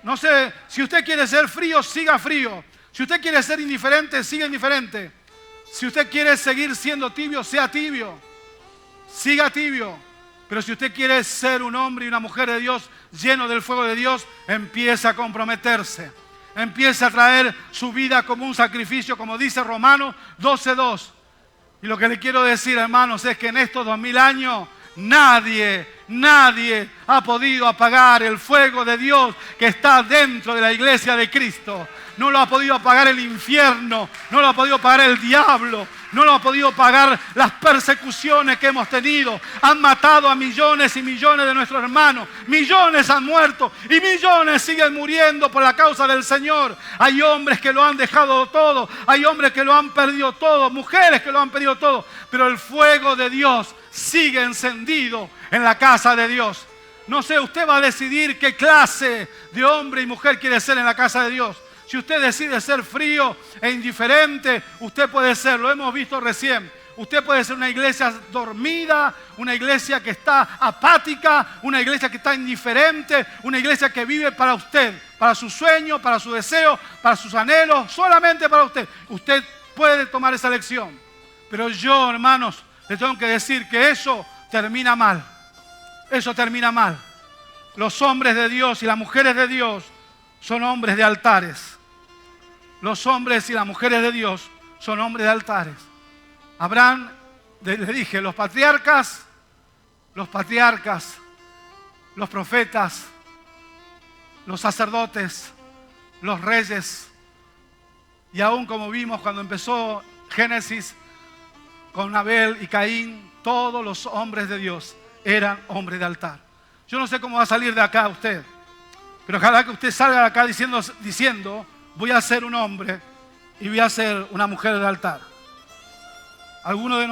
No sé, si usted quiere ser frío, siga frío. Si usted quiere ser indiferente, siga indiferente. Si usted quiere seguir siendo tibio, sea tibio. Siga tibio. Pero si usted quiere ser un hombre y una mujer de Dios, lleno del fuego de Dios, empieza a comprometerse. Empieza a traer su vida como un sacrificio, como dice Romanos 12:2. Y lo que le quiero decir, hermanos, es que en estos 2000 años nadie ha podido apagar el fuego de Dios que está dentro de la iglesia de Cristo. No lo ha podido apagar el infierno, no lo ha podido apagar el diablo, no lo ha podido apagar las persecuciones que hemos tenido. Han matado a millones y millones de nuestros hermanos, millones han muerto y millones siguen muriendo por la causa del Señor. Hay hombres que lo han dejado todo, hay hombres que lo han perdido todo, mujeres que lo han perdido todo, pero el fuego de Dios sigue encendido en la casa de Dios. No sé, usted va a decidir qué clase de hombre y mujer quiere ser en la casa de Dios. Si usted decide ser frío e indiferente, usted puede ser, lo hemos visto recién. Usted puede ser una iglesia dormida, una iglesia que está apática, una iglesia que está indiferente, una iglesia que vive para usted, para su sueño, para su deseo, para sus anhelos, solamente para usted. Usted puede tomar esa elección. Pero yo, hermanos, le tengo que decir que eso termina mal. Eso termina mal. Los hombres de Dios y las mujeres de Dios son hombres de altares. Los hombres y las mujeres de Dios son hombres de altares. Abraham, le dije, los patriarcas, los profetas, los sacerdotes, los reyes, y aún como vimos cuando empezó Génesis con Abel y Caín, todos los hombres de Dios eran hombres de altar. Yo no sé cómo va a salir de acá usted, pero ojalá que usted salga de acá diciendo voy a ser un hombre y voy a ser una mujer de altar. Algunos de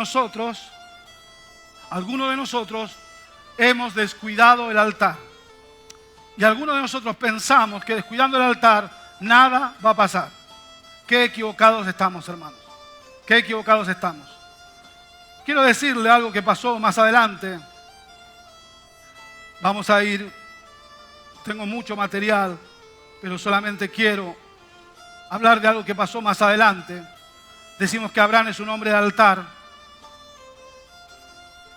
nosotros hemos descuidado el altar. Y algunos de nosotros pensamos que descuidando el altar nada va a pasar. Qué equivocados estamos, hermanos. Qué equivocados estamos. Quiero decirle algo que pasó más adelante. Vamos a ir, tengo mucho material, pero solamente quiero hablar de algo que pasó más adelante. Decimos que Abraham es un hombre de altar.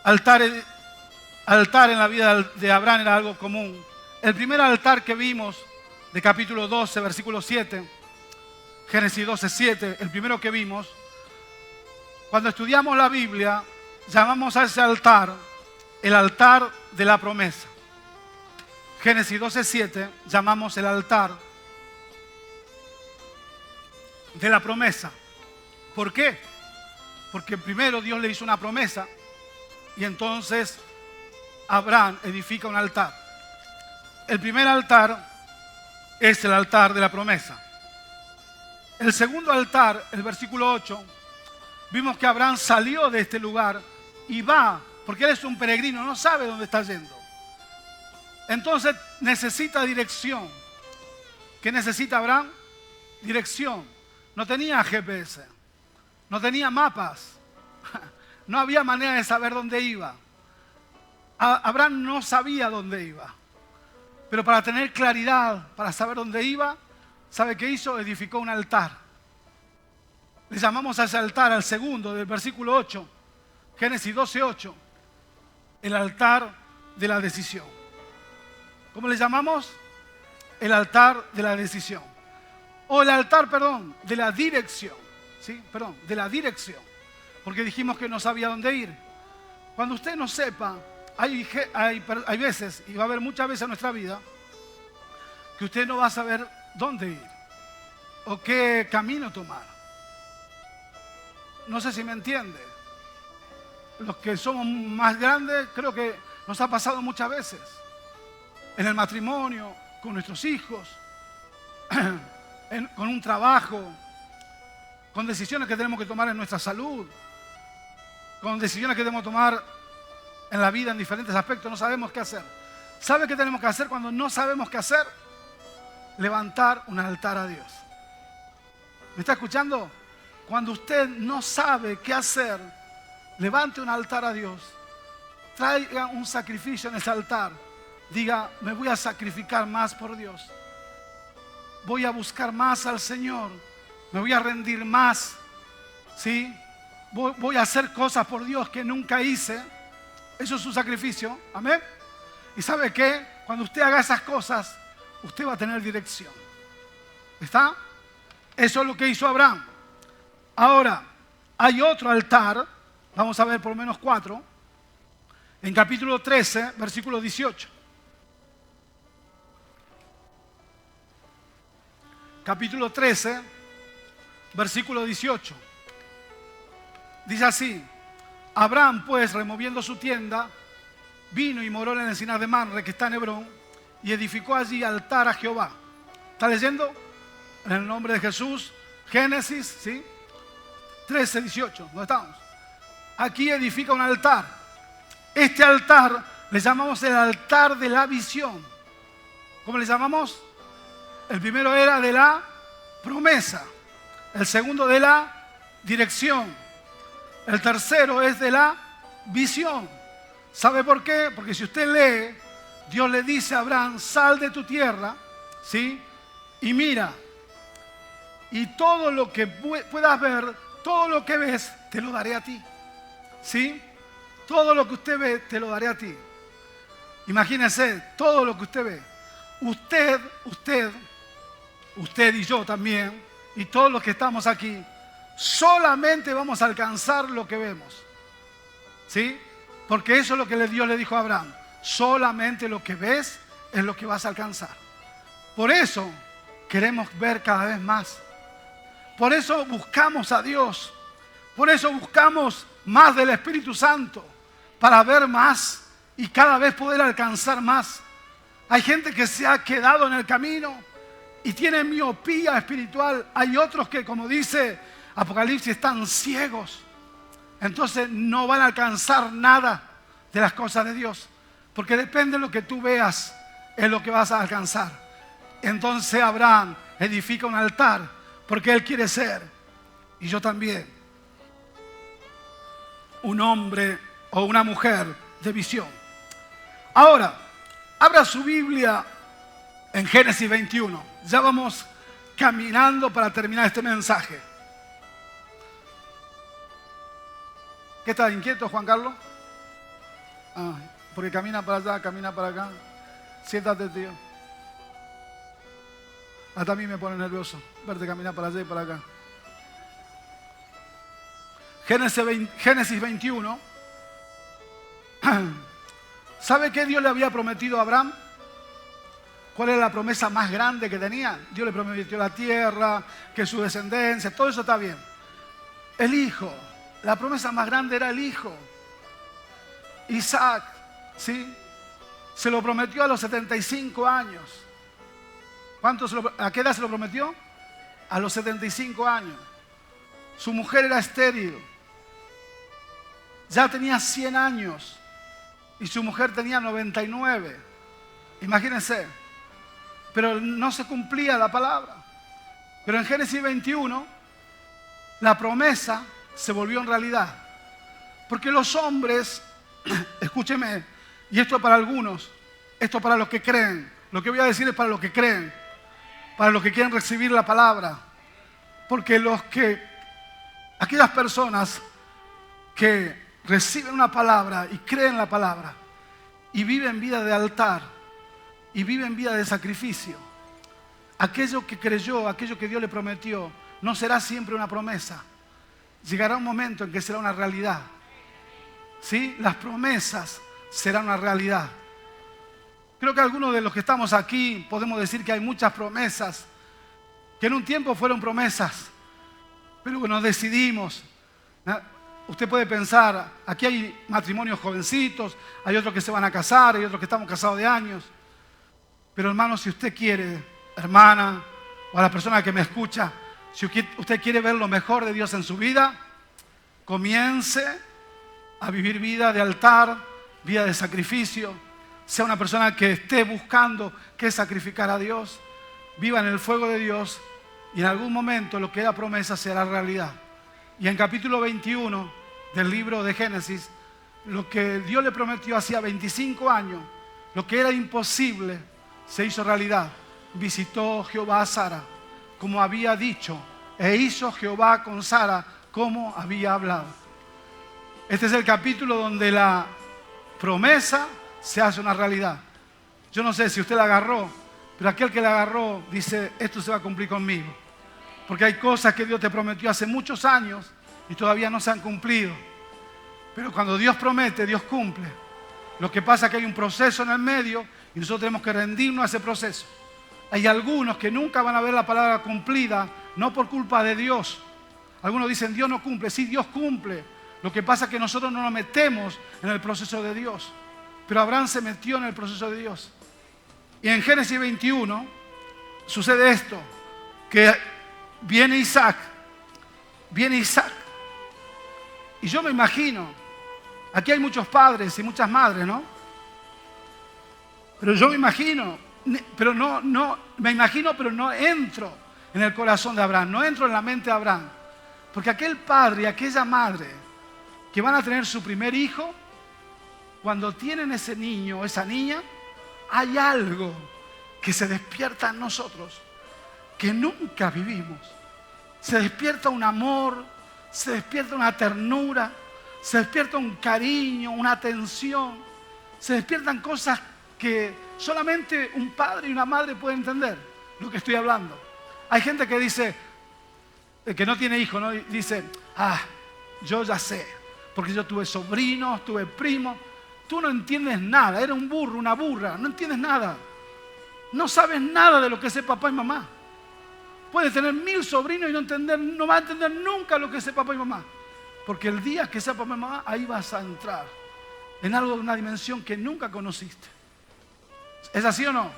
Altar en la vida de Abraham era algo común. El primer altar que vimos de capítulo 12, versículo 7, Génesis 12, 7, el primero que vimos, cuando estudiamos la Biblia, llamamos a ese altar el altar de la promesa. Génesis 12, 7, llamamos el altar de la promesa. ¿Por qué? Porque primero Dios le hizo una promesa y entonces Abraham edifica un altar. El primer altar es el altar de la promesa. El segundo altar, el versículo 8, vimos que Abraham salió de este lugar y va, porque él es un peregrino, no sabe dónde está yendo. Entonces necesita dirección. ¿Qué necesita Abraham? Dirección. No tenía GPS, no tenía mapas, no había manera de saber dónde iba. Abraham no sabía dónde iba. Pero para tener claridad, para saber dónde iba, ¿sabe qué hizo? Edificó un altar. Le llamamos a ese altar, al segundo, del versículo 8, Génesis 12, 8, el altar de la decisión. ¿Cómo le llamamos? El altar de la decisión. O el altar, de la dirección. ¿Sí? De la dirección. Porque dijimos que no sabía dónde ir. Cuando usted no sepa, hay veces, y va a haber muchas veces en nuestra vida, que usted no va a saber dónde ir o qué camino tomar. No sé si me entiende. Los que somos más grandes, creo que nos ha pasado muchas veces. En el matrimonio, con nuestros hijos, con un trabajo, con decisiones que tenemos que tomar en nuestra salud, con decisiones que debemos tomar en la vida en diferentes aspectos, no sabemos qué hacer. ¿Sabe qué tenemos que hacer cuando no sabemos qué hacer? Levantar un altar a Dios. ¿Me está escuchando? Cuando usted no sabe qué hacer, levante un altar a Dios. Traiga un sacrificio en ese altar. Diga, me voy a sacrificar más por Dios. Voy a buscar más al Señor. Me voy a rendir más. ¿Sí? Voy a hacer cosas por Dios que nunca hice. Eso es un sacrificio. Amén. ¿Y sabe qué? Cuando usted haga esas cosas, usted va a tener dirección. ¿Está? Eso es lo que hizo Abraham. Ahora, hay otro altar. Vamos a ver por lo menos 4. En capítulo 13, versículo 18. Capítulo 13, versículo 18. Dice así: Abraham, pues, removiendo su tienda, vino y moró en el encinar de Mamre, que está en Hebrón, y edificó allí altar a Jehová. ¿Está leyendo? En el nombre de Jesús, Génesis, ¿sí? 13, 18, ¿dónde estamos? Aquí edifica un altar. Este altar le llamamos el altar de la visión. ¿Cómo le llamamos? El primero era de la promesa. El segundo de la dirección. El tercero es de la visión. ¿Sabe por qué? Porque si usted lee, Dios le dice a Abraham, sal de tu tierra, ¿sí? Y mira, y todo lo que puedas ver, todo lo que ves, te lo daré a ti. ¿Sí? Todo lo que usted ve, te lo daré a ti. Imagínese, todo lo que usted ve. Usted y yo también, y todos los que estamos aquí, solamente vamos a alcanzar lo que vemos. ¿Sí? Porque eso es lo que Dios le dijo a Abraham. Solamente lo que ves es lo que vas a alcanzar. Por eso queremos ver cada vez más. Por eso buscamos a Dios. Por eso buscamos más del Espíritu Santo. Para ver más y cada vez poder alcanzar más. Hay gente que se ha quedado en el camino y tiene miopía espiritual. Hay otros que, como dice Apocalipsis, están ciegos. Entonces no van a alcanzar nada de las cosas de Dios. Porque depende de lo que tú veas, es lo que vas a alcanzar. Entonces Abraham edifica un altar porque él quiere ser, y yo también, un hombre o una mujer de visión. Ahora, abra su Biblia en Génesis 21. Ya vamos caminando para terminar este mensaje. ¿Qué estás inquieto, Juan Carlos? Porque camina para allá, camina para acá. Siéntate, tío. Hasta a mí me pone nervioso verte caminar para allá y para acá. Génesis 21. ¿Sabe qué Dios le había prometido a Abraham? ¿Cuál era la promesa más grande que tenía? Dios le prometió la tierra, que su descendencia, todo eso está bien. El hijo, la promesa más grande era el hijo. Isaac, ¿sí? Se lo prometió a los 75 años. ¿A qué edad se lo prometió? A los 75 años. Su mujer era estéril. Ya tenía 100 años. Y su mujer tenía 99. Imagínense. Pero no se cumplía la palabra. Pero en Génesis 21, la promesa se volvió en realidad. Porque los hombres, escúcheme, y esto para algunos, esto para los que creen, lo que voy a decir es para los que creen, para los que quieren recibir la palabra. Porque aquellas personas que reciben una palabra y creen la palabra y viven vida de altar y viven vida de sacrificio, aquello que creyó, aquello que Dios le prometió, no será siempre una promesa. Llegará un momento en que será una realidad. ¿Sí? Las promesas serán una realidad. Creo que algunos de los que estamos aquí podemos decir que hay muchas promesas que en un tiempo fueron promesas, pero que nos decidimos. Usted puede pensar, aquí hay matrimonios jovencitos, hay otros que se van a casar, hay otros que estamos casados de años. Pero hermano, si usted quiere, hermana, o a la persona que me escucha, si usted quiere ver lo mejor de Dios en su vida, comience a vivir vida de altar, vida de sacrificio. Sea una persona que esté buscando qué sacrificar a Dios. Viva en el fuego de Dios y en algún momento lo que era promesa será realidad. Y en capítulo 21 del libro de Génesis, lo que Dios le prometió hacía 25 años, lo que era imposible, se hizo realidad. Visitó Jehová a Sara, como había dicho, e hizo Jehová con Sara, como había hablado. Este es el capítulo donde la promesa se hace una realidad. Yo no sé si usted la agarró, pero aquel que la agarró dice, esto se va a cumplir conmigo. Porque hay cosas que Dios te prometió hace muchos años y todavía no se han cumplido. Pero cuando Dios promete, Dios cumple. Lo que pasa es que hay un proceso en el medio y nosotros tenemos que rendirnos a ese proceso. Hay algunos que nunca van a ver la palabra cumplida, no por culpa de Dios. Algunos dicen, Dios no cumple. Sí, Dios cumple. Lo que pasa es que nosotros no nos metemos en el proceso de Dios. Pero Abraham se metió en el proceso de Dios. Y en Génesis 21 sucede esto, que viene Isaac. Y yo me imagino, aquí hay muchos padres y muchas madres, ¿no? Pero yo me imagino, pero no entro en el corazón de Abraham, no entro en la mente de Abraham. Porque aquel padre y aquella madre que van a tener su primer hijo, cuando tienen ese niño o esa niña, hay algo que se despierta en nosotros que nunca vivimos. Se despierta un amor, se despierta una ternura, se despierta un cariño, una atención, se despiertan cosas que solamente un padre y una madre pueden entender lo que estoy hablando. Hay gente que dice, el que no tiene hijos, ¿no? Dice, yo ya sé, porque yo tuve sobrinos, tuve primos. Tú no entiendes nada, eres un burro, una burra, no entiendes nada. No sabes nada de lo que es papá y mamá. Puedes tener 1000 sobrinos y no vas a entender nunca lo que es papá y mamá. Porque el día que sea papá y mamá, ahí vas a entrar en algo de una dimensión que nunca conociste. ¿Es así o no?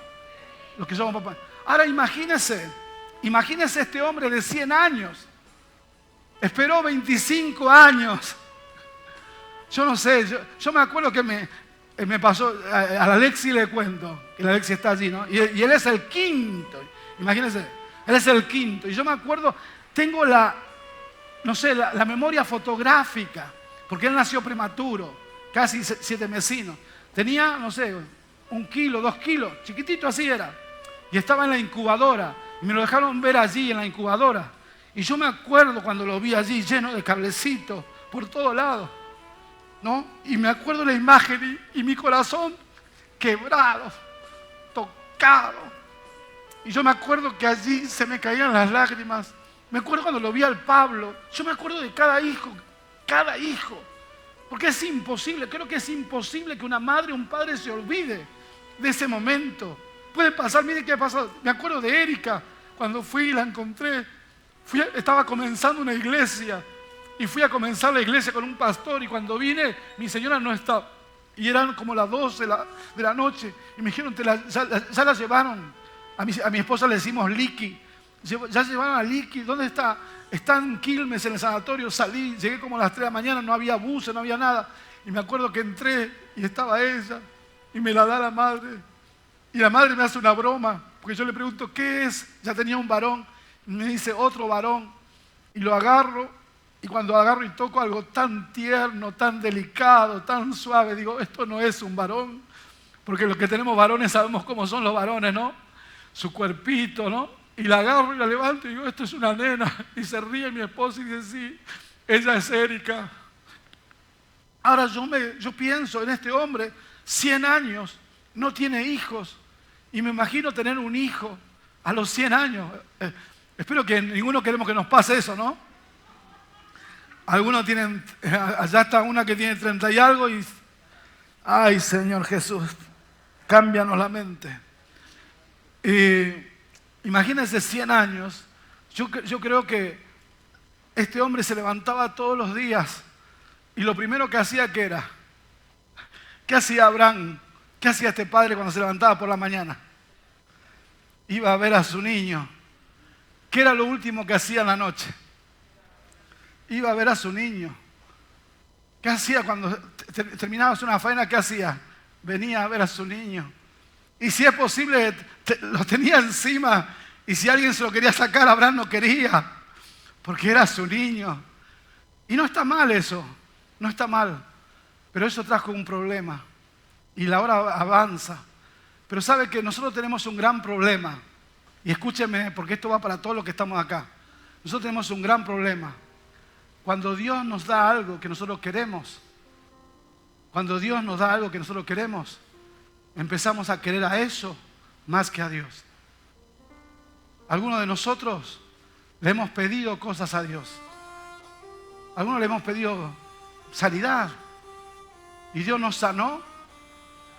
Los que somos papás. Ahora imagínese este hombre de 100 años. Esperó 25 años. Yo no sé, yo me acuerdo que me pasó, a la Alexi le cuento, que la Alexi está allí, ¿no? Y él es el quinto. Imagínense, él es el quinto. Y yo me acuerdo, tengo la memoria fotográfica, porque él nació prematuro, casi 7 mesino. Tenía, no sé, 1 kilo, 2 kilos, chiquitito así era. Y estaba en la incubadora, y me lo dejaron ver allí en la incubadora. Y yo me acuerdo cuando lo vi allí, lleno de cablecitos, por todos lados, ¿no? Y me acuerdo la imagen y mi corazón quebrado, tocado. Y yo me acuerdo que allí se me caían las lágrimas. Me acuerdo cuando lo vi al Pablo. Yo me acuerdo de cada hijo. Porque es imposible, creo que es imposible que una madre o un padre se olvide de ese momento. Puede pasar, mire qué ha pasado. Me acuerdo de Erika, cuando fui y la encontré. Estaba comenzando una iglesia. Y fui a comenzar la iglesia con un pastor. Y cuando vine, mi señora no estaba. Y eran como las 12 de la noche. Y me dijeron, ya la llevaron. A mi esposa le decimos Liki. Ya llevaron a Liki. ¿Dónde está? Está en Quilmes, en el sanatorio. Salí, llegué como a las 3 de la mañana. No había buses, no había nada. Y me acuerdo que entré y estaba ella. Y me la da la madre. Y la madre me hace una broma. Porque yo le pregunto, ¿qué es? Ya tenía un varón. Y me dice, otro varón. Y lo agarro. Y cuando agarro y toco algo tan tierno, tan delicado, tan suave, digo, esto no es un varón. Porque los que tenemos varones sabemos cómo son los varones, ¿no? Su cuerpito, ¿no? Y la agarro y la levanto y digo, esto es una nena. Y se ríe mi esposa y dice, sí, ella es Erika. Ahora yo pienso en este hombre, 100 años, no tiene hijos. Y me imagino tener un hijo a los 100 años. Espero que ninguno queremos que nos pase eso, ¿no? Algunos tienen, allá está una que tiene 30 y algo y, ay Señor Jesús, cámbianos la mente. Imagínense 100 años, yo creo que este hombre se levantaba todos los días y lo primero que hacía, ¿qué era? ¿Qué hacía Abraham? ¿Qué hacía este padre cuando se levantaba por la mañana? Iba a ver a su niño. ¿Qué era lo último que hacía en la noche? Iba a ver a su niño. ¿Qué hacía cuando terminabas una faena? ¿Qué hacía? Venía a ver a su niño. Y si es posible, lo tenía encima. Y si alguien se lo quería sacar, Abraham no quería. Porque era su niño. Y no está mal eso. No está mal. Pero eso trajo un problema. Y la hora avanza. Pero sabe que nosotros tenemos un gran problema. Y escúcheme, porque esto va para todos los que estamos acá. Nosotros tenemos un gran problema. Cuando Dios nos da algo que nosotros queremos, empezamos a querer a eso más que a Dios. Algunos de nosotros le hemos pedido cosas a Dios. Algunos le hemos pedido sanidad. Y Dios nos sanó.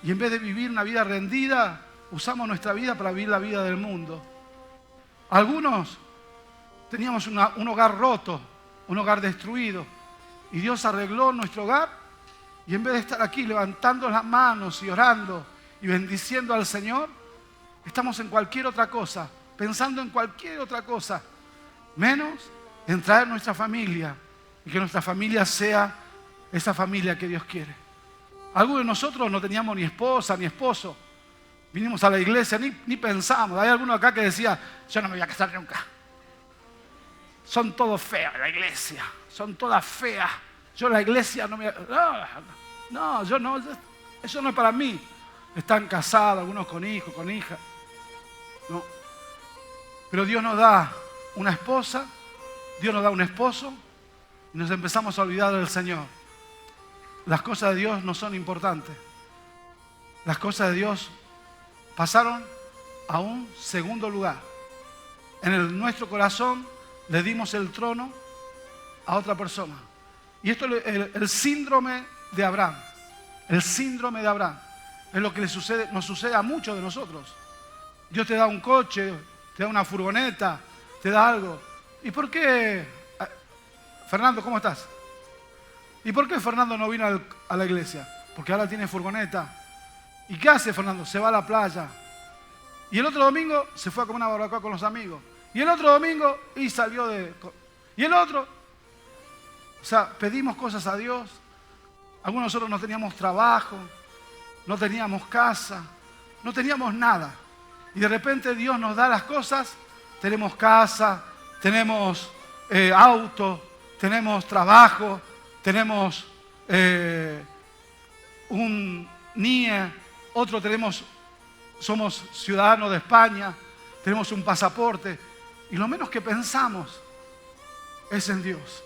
Y en vez de vivir una vida rendida, usamos nuestra vida para vivir la vida del mundo. Algunos teníamos un hogar roto, un hogar destruido. Y Dios arregló nuestro hogar. Y en vez de estar aquí levantando las manos y orando y bendiciendo al Señor, estamos en cualquier otra cosa, pensando en cualquier otra cosa, menos en traer nuestra familia y que nuestra familia sea esa familia que Dios quiere. Algunos de nosotros no teníamos ni esposa ni esposo. Vinimos a la iglesia, ni pensamos. Hay algunos acá que decía, yo no me voy a casar nunca. Son todos feos en la iglesia, son todas feas. Yo en la iglesia no me... No, yo no, eso no es para mí. Están casados, algunos con hijos, con hijas. No. Pero Dios nos da una esposa, Dios nos da un esposo y nos empezamos a olvidar del Señor. Las cosas de Dios no son importantes. Las cosas de Dios pasaron a un segundo lugar. En nuestro corazón le dimos el trono a otra persona. Y esto es el síndrome de Abraham. El síndrome de Abraham es lo que nos sucede a muchos de nosotros. Dios te da un coche, te da una furgoneta, te da algo. ¿Y por qué, Fernando, cómo estás? ¿Y por qué Fernando no vino a la iglesia? Porque ahora tiene furgoneta. ¿Y qué hace Fernando? Se va a la playa. Y el otro domingo se fue a comer una barbacoa con los amigos. Y el otro domingo y salió de... Y el otro... O sea, pedimos cosas a Dios. Algunos de nosotros no teníamos trabajo, no teníamos casa, no teníamos nada. Y de repente Dios nos da las cosas. Tenemos casa, tenemos auto, tenemos trabajo, tenemos un NIE, otro somos ciudadanos de España, tenemos un pasaporte. Y lo menos que pensamos es en Dios.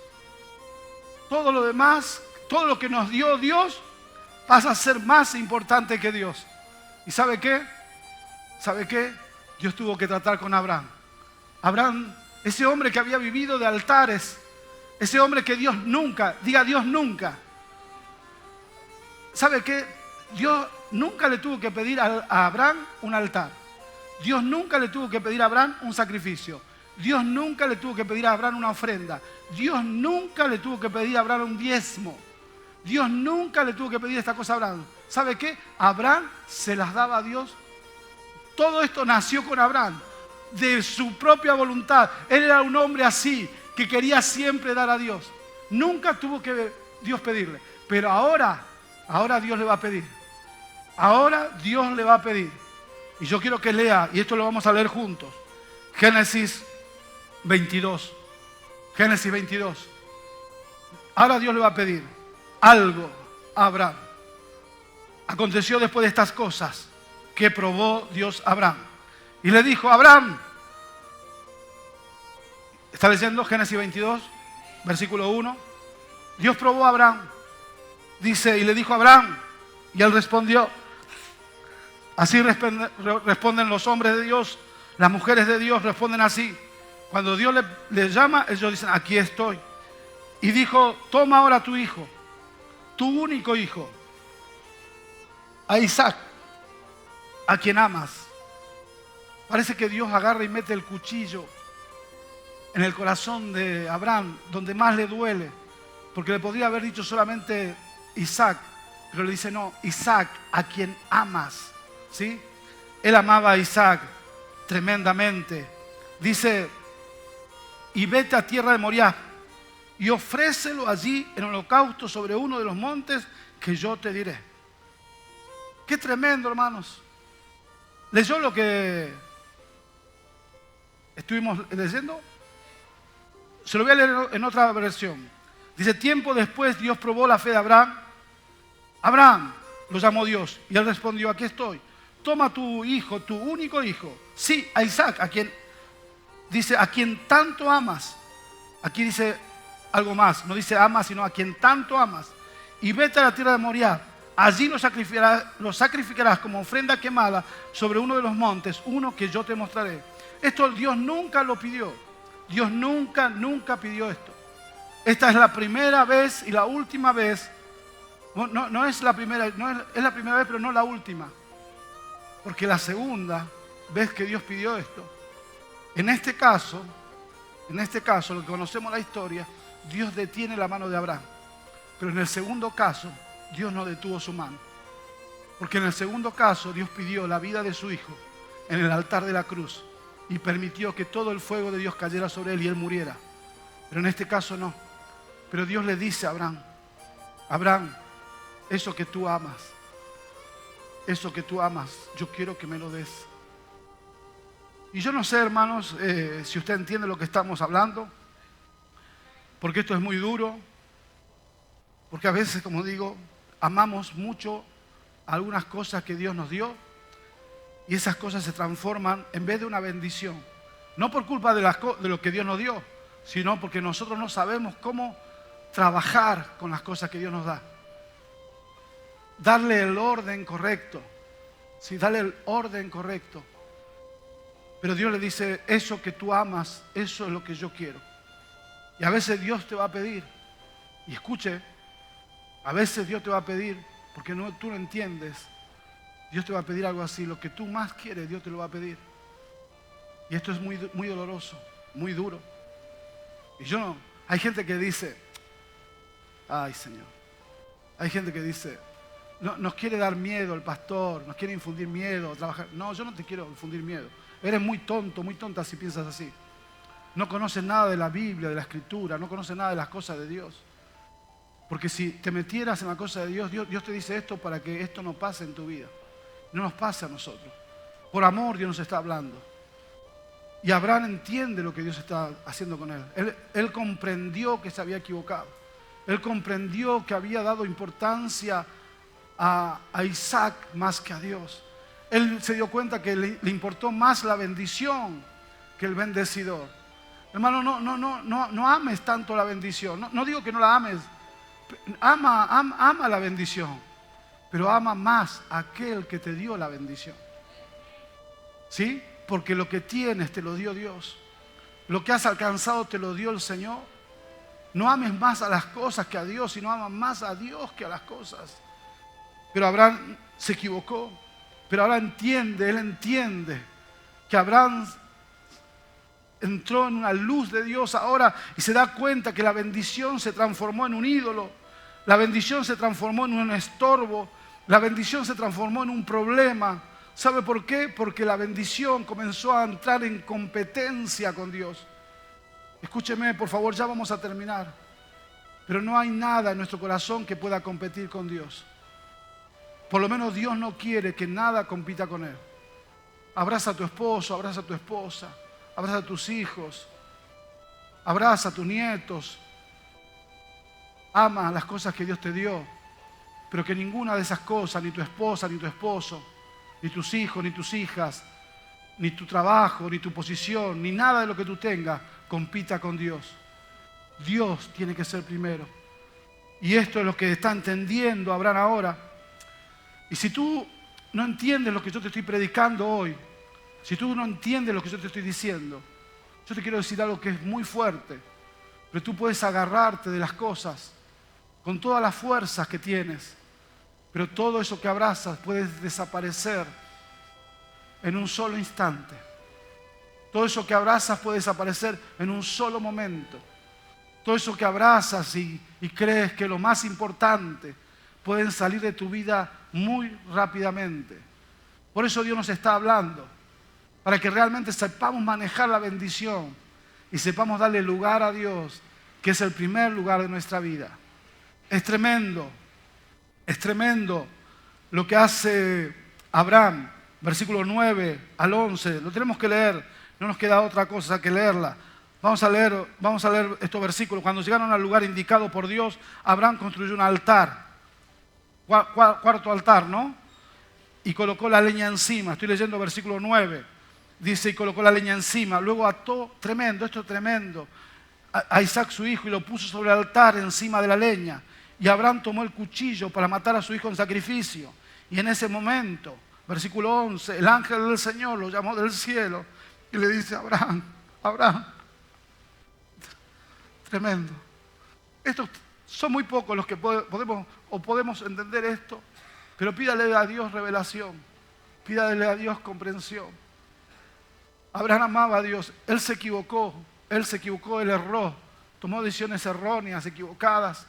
Todo lo demás, todo lo que nos dio Dios, pasa a ser más importante que Dios. ¿Y sabe qué? ¿Sabe qué? Dios tuvo que tratar con Abraham. Abraham, ese hombre que había vivido de altares, ese hombre que Dios nunca, diga Dios nunca. ¿Sabe qué? Dios nunca le tuvo que pedir a Abraham un altar. Dios nunca le tuvo que pedir a Abraham un sacrificio. Dios nunca le tuvo que pedir a Abraham una ofrenda. Dios nunca le tuvo que pedir a Abraham un diezmo. Dios nunca le tuvo que pedir esta cosa a Abraham. ¿Sabe qué? Abraham se las daba a Dios. Todo esto nació con Abraham, de su propia voluntad. Él era un hombre así, que quería siempre dar a Dios. Nunca tuvo que Dios pedirle. Pero ahora Dios le va a pedir. Ahora Dios le va a pedir. Y yo quiero que lea, y esto lo vamos a leer juntos. Génesis 22. Génesis 22. Ahora Dios le va a pedir algo a Abraham. Aconteció después de estas cosas que probó Dios a Abraham. Y le dijo, Abraham, ¿está leyendo Génesis 22, versículo 1? Dios probó a Abraham. Dice, y le dijo a Abraham, y él respondió. Así responden los hombres de Dios, las mujeres de Dios responden así. Cuando Dios les llama, ellos dicen, aquí estoy. Y dijo, toma ahora tu hijo, tu único hijo, a Isaac, a quien amas. Parece que Dios agarra y mete el cuchillo en el corazón de Abraham, donde más le duele, porque le podría haber dicho solamente Isaac, pero le dice, no, Isaac, a quien amas. ¿Sí? Él amaba a Isaac tremendamente. Dice, y vete a tierra de Moriah y ofrécelo allí en holocausto sobre uno de los montes que yo te diré. Qué tremendo, hermanos. ¿Leyó lo que estuvimos leyendo? Se lo voy a leer en otra versión. Dice, tiempo después Dios probó la fe de Abraham. Abraham, lo llamó Dios, y él respondió, aquí estoy. Toma tu hijo, tu único hijo. Sí, a Isaac, a quien dice, a quien tanto amas. Aquí dice algo más, no dice amas, sino a quien tanto amas. Y vete a la tierra de Moriah. Allí lo sacrificarás como ofrenda quemada sobre uno de los montes, uno que yo te mostraré. Esto Dios nunca lo pidió. Dios nunca pidió esto. Esta es la primera vez y la última vez. No es la primera, es la primera vez, pero no la última. Porque la segunda vez que Dios pidió esto, en este caso, lo que conocemos la historia, Dios detiene la mano de Abraham. Pero en el segundo caso, Dios no detuvo su mano. Porque en el segundo caso, Dios pidió la vida de su hijo en el altar de la cruz y permitió que todo el fuego de Dios cayera sobre él y él muriera. Pero en este caso no. Pero Dios le dice a Abraham, Abraham, eso que tú amas, yo quiero que me lo des. Y yo no sé, hermanos, si usted entiende lo que estamos hablando, porque esto es muy duro, porque a veces, como digo, amamos mucho algunas cosas que Dios nos dio y esas cosas se transforman en vez de una bendición. No por culpa de lo que Dios nos dio, sino porque nosotros no sabemos cómo trabajar con las cosas que Dios nos da. Darle el orden correcto. Sí, darle el orden correcto. Pero Dios le dice, eso que tú amas, eso es lo que yo quiero. Y a veces Dios te va a pedir, y escuche, a veces Dios te va a pedir, porque tú no entiendes, Dios te va a pedir algo así, lo que tú más quieres, Dios te lo va a pedir. Y esto es muy, muy doloroso, muy duro. Y hay gente que dice, ay Señor, hay gente que dice, nos quiere dar miedo el pastor, nos quiere infundir miedo, trabajar. No, yo no te quiero infundir miedo. Eres muy tonto, muy tonta si piensas así. No conoces nada de la Biblia, de la Escritura, no conoces nada de las cosas de Dios. Porque si te metieras en la cosa de Dios, Dios te dice esto para que esto no pase en tu vida. No nos pase a nosotros. Por amor Dios nos está hablando. Y Abraham entiende lo que Dios está haciendo con él. Él comprendió que se había equivocado. Él comprendió que había dado importancia a Isaac más que a Dios. Él se dio cuenta que le importó más la bendición que el bendecidor. Hermano, no ames tanto la bendición. No digo que no la ames. Ama la bendición, pero ama más a aquel que te dio la bendición. ¿Sí? Porque lo que tienes te lo dio Dios. Lo que has alcanzado te lo dio el Señor. No ames más a las cosas que a Dios, sino amas más a Dios que a las cosas. Pero Abraham se equivocó. Pero ahora él entiende que Abraham entró en una luz de Dios ahora y se da cuenta que la bendición se transformó en un ídolo. La bendición se transformó en un estorbo. La bendición se transformó en un problema. ¿Sabe por qué? Porque la bendición comenzó a entrar en competencia con Dios. Escúcheme, por favor, ya vamos a terminar. Pero no hay nada en nuestro corazón que pueda competir con Dios. Por lo menos Dios no quiere que nada compita con Él. Abraza a tu esposo, abraza a tu esposa, abraza a tus hijos, abraza a tus nietos. Ama las cosas que Dios te dio, pero que ninguna de esas cosas, ni tu esposa, ni tu esposo, ni tus hijos, ni tus hijas, ni tu trabajo, ni tu posición, ni nada de lo que tú tengas, compita con Dios. Dios tiene que ser primero. Y esto es lo que está entendiendo Abraham ahora. Y si tú no entiendes lo que yo te estoy predicando hoy, si tú no entiendes lo que yo te estoy diciendo, yo te quiero decir algo que es muy fuerte, pero tú puedes agarrarte de las cosas con todas las fuerzas que tienes, pero todo eso que abrazas puede desaparecer en un solo instante. Todo eso que abrazas puede desaparecer en un solo momento. Todo eso que abrazas y crees que lo más importante pueden salir de tu vida muy rápidamente. Por eso Dios nos está hablando, para que realmente sepamos manejar la bendición y sepamos darle lugar a Dios, que es el primer lugar de nuestra vida. Es tremendo lo que hace Abraham, versículo 9 al 11. Lo tenemos que leer, no nos queda otra cosa que leerla. Vamos a leer estos versículos. Cuando llegaron al lugar indicado por Dios, Abraham construyó un altar. Cuarto altar, ¿no? Y colocó la leña encima. Estoy leyendo versículo 9. Dice, y colocó la leña encima. Luego ató, esto es tremendo, a Isaac su hijo y lo puso sobre el altar encima de la leña. Y Abraham tomó el cuchillo para matar a su hijo en sacrificio. Y en ese momento, versículo 11, el ángel del Señor lo llamó del cielo y le dice, Abraham, tremendo. Estos son muy pocos los que podemos entender esto, pero pídale a Dios revelación, pídale a Dios comprensión. Abraham amaba a Dios, él se equivocó, él erró, tomó decisiones erróneas, equivocadas.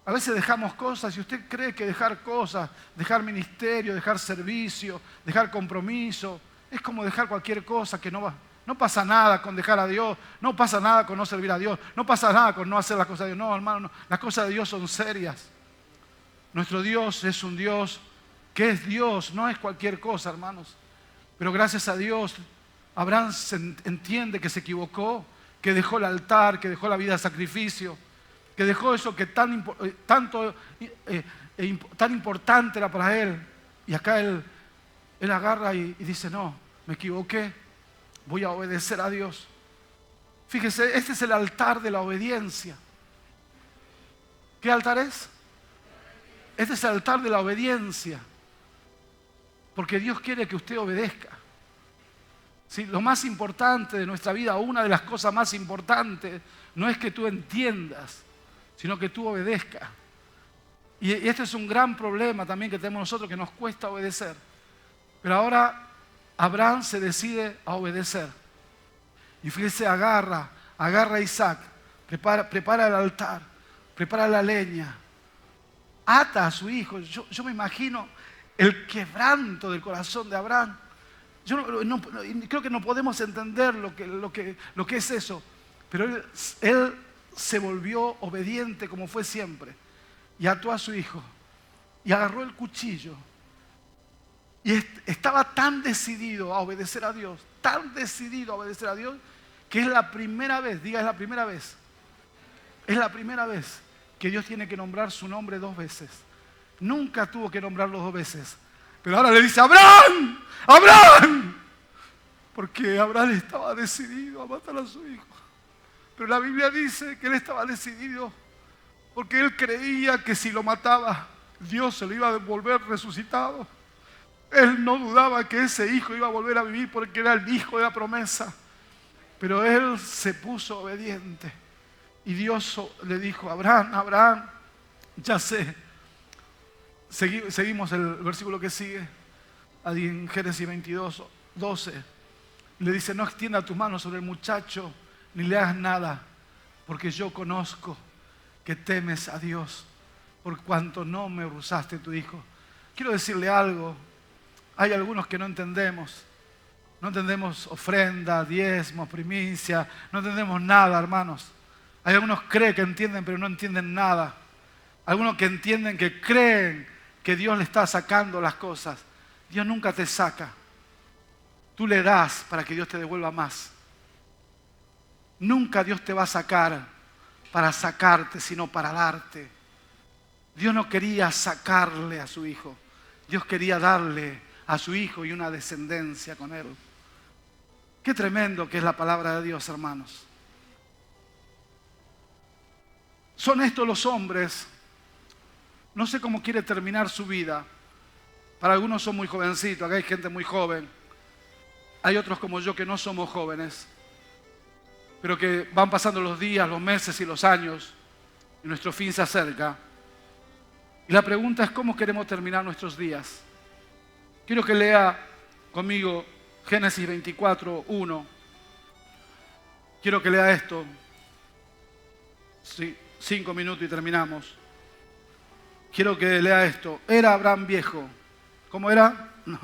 A veces dejamos cosas y usted cree que dejar cosas, dejar ministerio, dejar servicio, dejar compromiso, es como dejar cualquier cosa que no va. No pasa nada con dejar a Dios, no pasa nada con no servir a Dios, no pasa nada con no hacer las cosas de Dios. No, hermano, no. Las cosas de Dios son serias. Nuestro Dios es un Dios que es Dios, no es cualquier cosa, hermanos. Pero gracias a Dios, Abraham entiende que se equivocó, que dejó el altar, que dejó la vida de sacrificio, que dejó eso que tan importante era para él. Y acá él agarra y dice, no, me equivoqué, voy a obedecer a Dios. Fíjese, este es el altar de la obediencia. ¿Qué altar es? Este es el altar de la obediencia. Porque Dios quiere que usted obedezca. Sí, lo más importante de nuestra vida, una de las cosas más importantes, no es que tú entiendas, sino que tú obedezcas. Y este es un gran problema también que tenemos nosotros, que nos cuesta obedecer. Pero ahora Abraham se decide a obedecer. Y fíjese, agarra a Isaac, prepara el altar, prepara la leña, ata a su hijo. Yo me imagino el quebranto del corazón de Abraham. Creo que no podemos entender lo que es eso. Pero él se volvió obediente como fue siempre. Y ató a su hijo. Y agarró el cuchillo. Y estaba tan decidido a obedecer a Dios. Tan decidido a obedecer a Dios. Que es la primera vez, diga, es la primera vez. Es la primera vez que Dios tiene que nombrar su nombre 2 veces. Nunca tuvo que nombrarlo 2 veces. Pero ahora le dice, ¡Abraham! ¡Abraham! Porque Abraham estaba decidido a matar a su hijo. Pero la Biblia dice que él estaba decidido porque él creía que si lo mataba, Dios se lo iba a devolver resucitado. Él no dudaba que ese hijo iba a volver a vivir porque era el hijo de la promesa. Pero él se puso obediente. Y Dios le dijo, Abraham, ya sé. Seguimos el versículo que sigue, ahí en Génesis 22, 12. Le dice, no extienda tus manos sobre el muchacho, ni le hagas nada, porque yo conozco que temes a Dios, por cuanto no me rehúsaste tu hijo. Quiero decirle algo, hay algunos que no entendemos ofrenda, diezmos, primicia, no entendemos nada, hermanos. Hay algunos que creen que entienden, pero no entienden nada. Algunos que entienden, que creen que Dios le está sacando las cosas. Dios nunca te saca. Tú le das para que Dios te devuelva más. Nunca Dios te va a sacar para sacarte, sino para darte. Dios no quería sacarle a su hijo. Dios quería darle a su hijo y una descendencia con él. Qué tremendo que es la palabra de Dios, hermanos. Son estos los hombres. No sé cómo quiere terminar su vida. Para algunos son muy jovencitos, acá hay gente muy joven. Hay otros como yo que no somos jóvenes, pero que van pasando los días, los meses y los años, y nuestro fin se acerca. Y la pregunta es, ¿cómo queremos terminar nuestros días? Quiero que lea conmigo Génesis 24, 1. Quiero que lea esto. Sí, 5 minutos y terminamos. Quiero que lea esto. Era Abraham viejo. ¿Cómo era? No.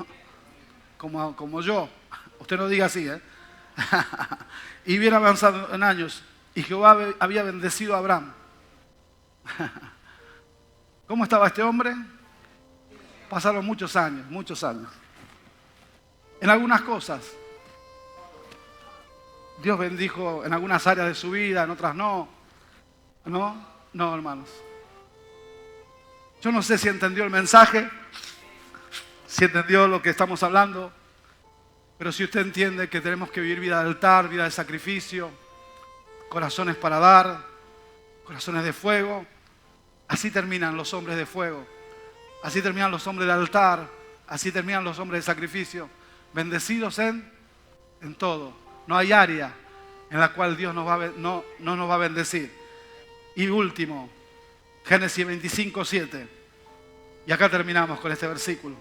Como yo. Usted no diga así, ¿eh? Y bien avanzado en años. Y Jehová había bendecido a Abraham. ¿Cómo estaba este hombre? Pasaron muchos años, muchos años. En algunas cosas. Dios bendijo en algunas áreas de su vida, en otras no. ¿No? No, hermanos. Yo no sé si entendió el mensaje, si entendió lo que estamos hablando, pero si usted entiende que tenemos que vivir vida de altar, vida de sacrificio, corazones para dar, corazones de fuego, así terminan los hombres de fuego, así terminan los hombres de altar, así terminan los hombres de sacrificio, bendecidos en todo. No hay área en la cual Dios no nos va a bendecir. Y último, Génesis 25, 7. Y acá terminamos con este versículo.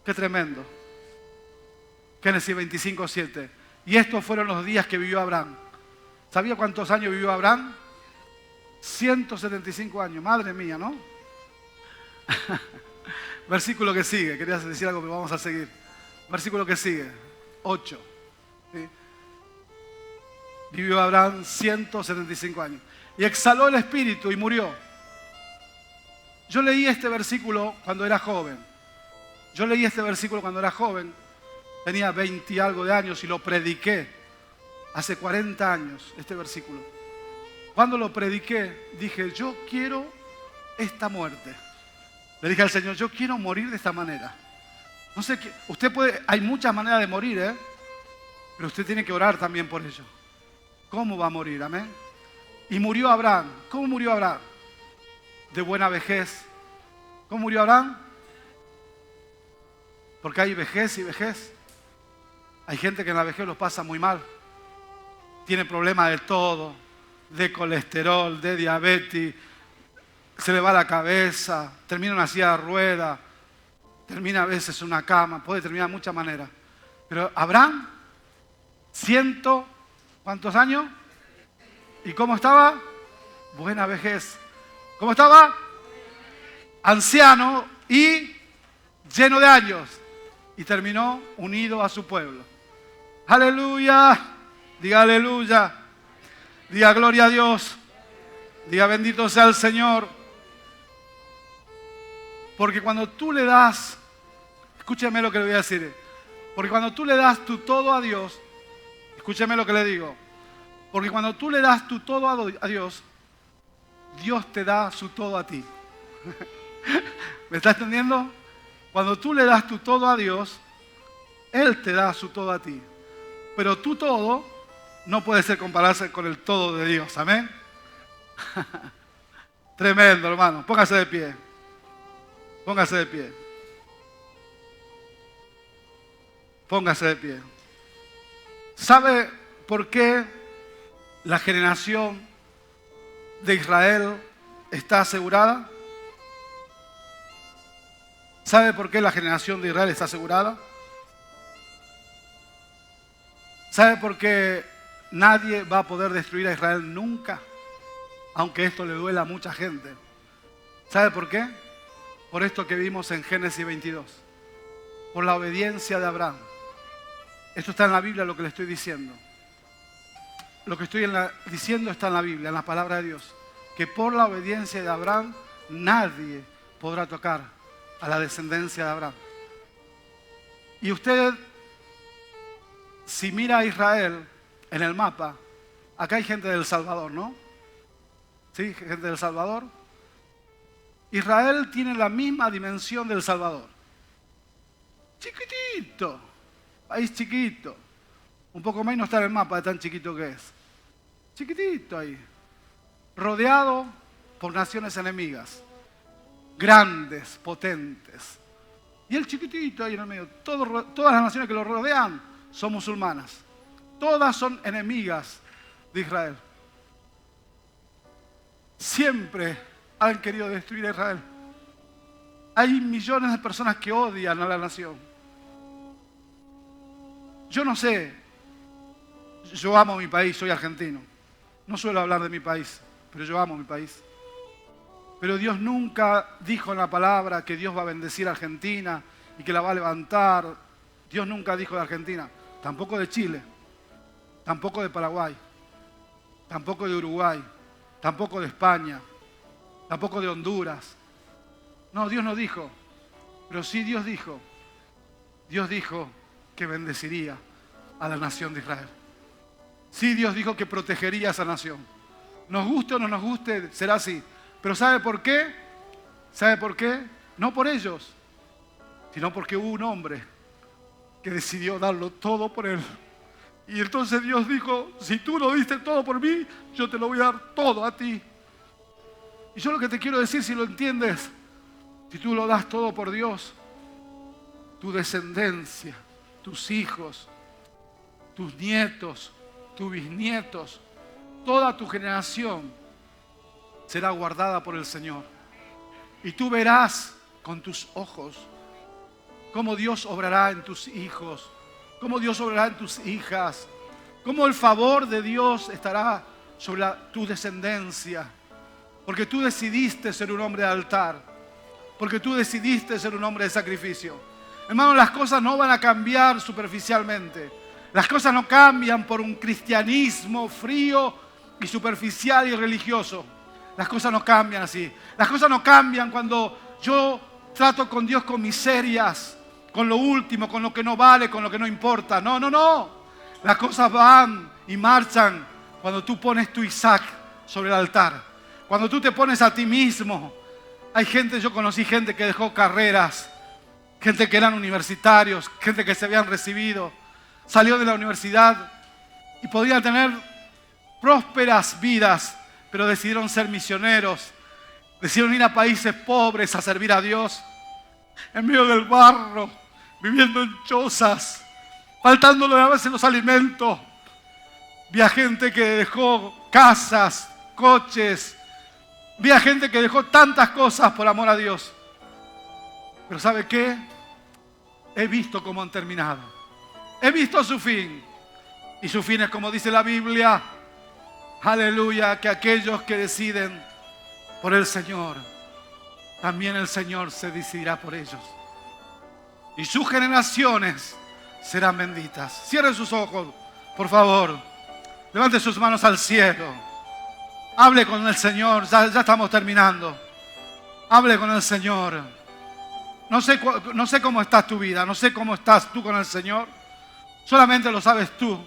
Qué tremendo. Génesis 25, 7. Y estos fueron los días que vivió Abraham. ¿Sabía cuántos años vivió Abraham? 175 años. Madre mía, ¿no? Versículo que sigue. Querías decir algo, pero vamos a seguir. Versículo que sigue. 8. ¿Sí? Vivió Abraham 175 años. Y exhaló el espíritu y murió. Yo leí este versículo cuando era joven. Tenía 20 y algo de años y lo prediqué. Hace 40 años este versículo. Cuando lo prediqué, dije, yo quiero esta muerte. Le dije al Señor, yo quiero morir de esta manera. No sé qué, hay muchas maneras de morir, pero usted tiene que orar también por ello. ¿Cómo va a morir? Amén. Y murió Abraham. ¿Cómo murió Abraham? De buena vejez. ¿Cómo murió Abraham? Porque hay vejez y vejez. Hay gente que en la vejez los pasa muy mal. Tiene problemas de todo, de colesterol, de diabetes, se le va la cabeza, termina en una silla de ruedas, termina a veces en una cama, puede terminar de muchas maneras. Pero Abraham, ¿cuántos años? ¿Y cómo estaba? Buena vejez. ¿Cómo estaba? Anciano y lleno de años. Y terminó unido a su pueblo. ¡Aleluya! Diga aleluya. Diga gloria a Dios. Diga bendito sea el Señor. Porque cuando tú le das, escúcheme lo que le voy a decir. Porque cuando tú le das tu todo a Dios, escúcheme lo que le digo. Porque cuando tú le das tu todo a Dios, Dios te da su todo a ti. ¿Me estás entendiendo? Cuando tú le das tu todo a Dios, Él te da su todo a ti. Pero tu todo no puede ser compararse con el todo de Dios. ¿Amén? Tremendo, hermano. Póngase de pie. Póngase de pie. Póngase de pie. ¿Sabe por qué la generación de Israel está asegurada? ¿Sabe por qué la generación de Israel está asegurada? ¿Sabe por qué nadie va a poder destruir a Israel nunca? Aunque esto le duela a mucha gente. ¿Sabe por qué? Por esto que vimos en Génesis 22. Por la obediencia de Abraham. Esto está en la Biblia, lo que le estoy diciendo. Lo que estoy diciendo está en la Biblia, en la palabra de Dios. Que por la obediencia de Abraham, nadie podrá tocar a la descendencia de Abraham. Y usted, si mira a Israel en el mapa, acá hay gente del Salvador, ¿no? ¿Sí? Gente del Salvador. Israel tiene la misma dimensión del Salvador. Chiquitito, país chiquito. Un poco menos está en el mapa de tan chiquito que es. Chiquitito ahí. Rodeado por naciones enemigas. Grandes, potentes. Y el chiquitito ahí en el medio. Todas las naciones que lo rodean son musulmanas. Todas son enemigas de Israel. Siempre han querido destruir a Israel. Hay millones de personas que odian a la nación. Yo no sé, yo amo mi país, soy argentino. No suelo hablar de mi país, pero yo amo mi país. Pero Dios nunca dijo en la palabra que Dios va a bendecir a Argentina y que la va a levantar. Dios nunca dijo de Argentina, tampoco de Chile, tampoco de Paraguay, tampoco de Uruguay, tampoco de España, tampoco de Honduras. No, Dios no dijo, pero sí Dios dijo que bendeciría a la nación de Israel. Sí, Dios dijo que protegería a esa nación. Nos guste o no nos guste, será así. Pero ¿sabe por qué? ¿Sabe por qué? No por ellos, sino porque hubo un hombre que decidió darlo todo por él. Y entonces Dios dijo, si tú lo diste todo por mí, yo te lo voy a dar todo a ti. Y yo lo que te quiero decir, si lo entiendes, si tú lo das todo por Dios, tu descendencia, tus hijos, tus nietos, tus bisnietos, toda tu generación será guardada por el Señor. Y tú verás con tus ojos cómo Dios obrará en tus hijos, cómo Dios obrará en tus hijas, cómo el favor de Dios estará sobre tu descendencia. Porque tú decidiste ser un hombre de altar, porque tú decidiste ser un hombre de sacrificio. Hermano, las cosas no van a cambiar superficialmente. Las cosas no cambian por un cristianismo frío y superficial y religioso. Las cosas no cambian así. Las cosas no cambian cuando yo trato con Dios con miserias, con lo último, con lo que no vale, con lo que no importa. No, no, no. Las cosas van y marchan cuando tú pones tu Isaac sobre el altar. Cuando tú te pones a ti mismo. Yo conocí gente que dejó carreras, gente que eran universitarios, gente que se habían recibido, salió de la universidad y podían tener prósperas vidas, pero decidieron ser misioneros, decidieron ir a países pobres a servir a Dios, en medio del barro, viviendo en chozas, faltándole a veces los alimentos. Vi a gente que dejó casas, coches. Vi a gente que dejó tantas cosas por amor a Dios. Pero ¿sabe qué? He visto cómo han terminado. He visto su fin. Y su fin es como dice la Biblia. Aleluya, que aquellos que deciden por el Señor, también el Señor se decidirá por ellos. Y sus generaciones serán benditas. Cierren sus ojos, por favor. Levante sus manos al cielo. Hable con el Señor. Ya estamos terminando. Hable con el Señor. No sé cómo está tu vida. No sé cómo estás tú con el Señor. Solamente lo sabes tú.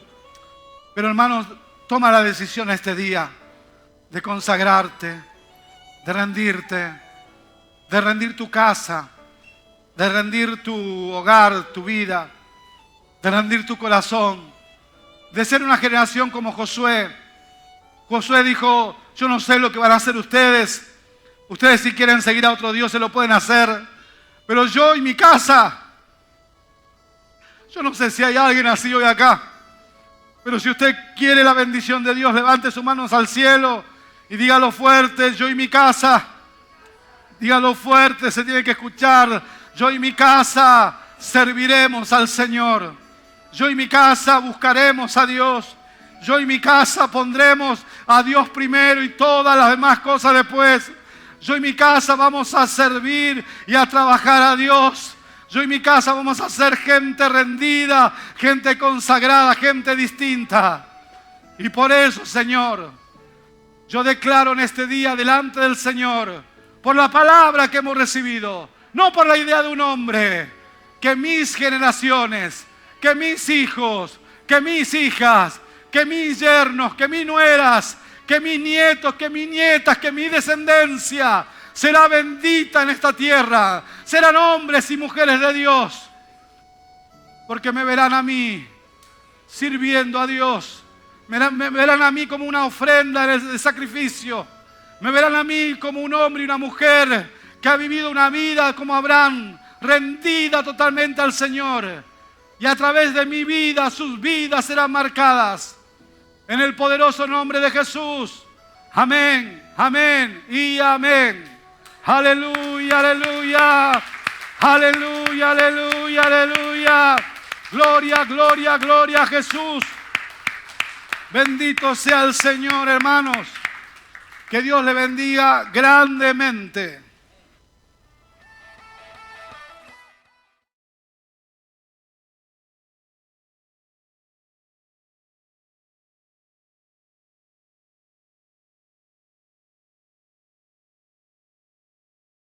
Pero hermanos, toma la decisión este día de consagrarte, de rendirte, de rendir tu casa, de rendir tu hogar, tu vida, de rendir tu corazón, de ser una generación como Josué. Josué dijo, yo no sé lo que van a hacer ustedes. Ustedes si quieren seguir a otro Dios se lo pueden hacer. Pero yo y mi casa, yo no sé si hay alguien así hoy acá. Pero si usted quiere la bendición de Dios, levante sus manos al cielo y dígalo fuerte, yo y mi casa. Dígalo fuerte, se tiene que escuchar. Yo y mi casa serviremos al Señor. Yo y mi casa buscaremos a Dios. Yo y mi casa pondremos a Dios primero y todas las demás cosas después. Yo y mi casa vamos a servir y a trabajar a Dios. Yo y mi casa vamos a ser gente rendida, gente consagrada, gente distinta. Y por eso, Señor, yo declaro en este día delante del Señor, por la palabra que hemos recibido, no por la idea de un hombre, que mis generaciones, que mis hijos, que mis hijas, que mis yernos, que mis nueras, que mis nietos, que mis nietas, que mi descendencia será bendita en esta tierra. Serán hombres y mujeres de Dios. Porque me verán a mí sirviendo a Dios. Me verán a mí como una ofrenda de sacrificio. Me verán a mí como un hombre y una mujer que ha vivido una vida como Abraham, rendida totalmente al Señor. Y a través de mi vida, sus vidas serán marcadas. En el poderoso nombre de Jesús. Amén, amén y amén. Aleluya, aleluya. Aleluya, aleluya, aleluya. Gloria, gloria, gloria a Jesús. Bendito sea el Señor, hermanos. Que Dios le bendiga grandemente.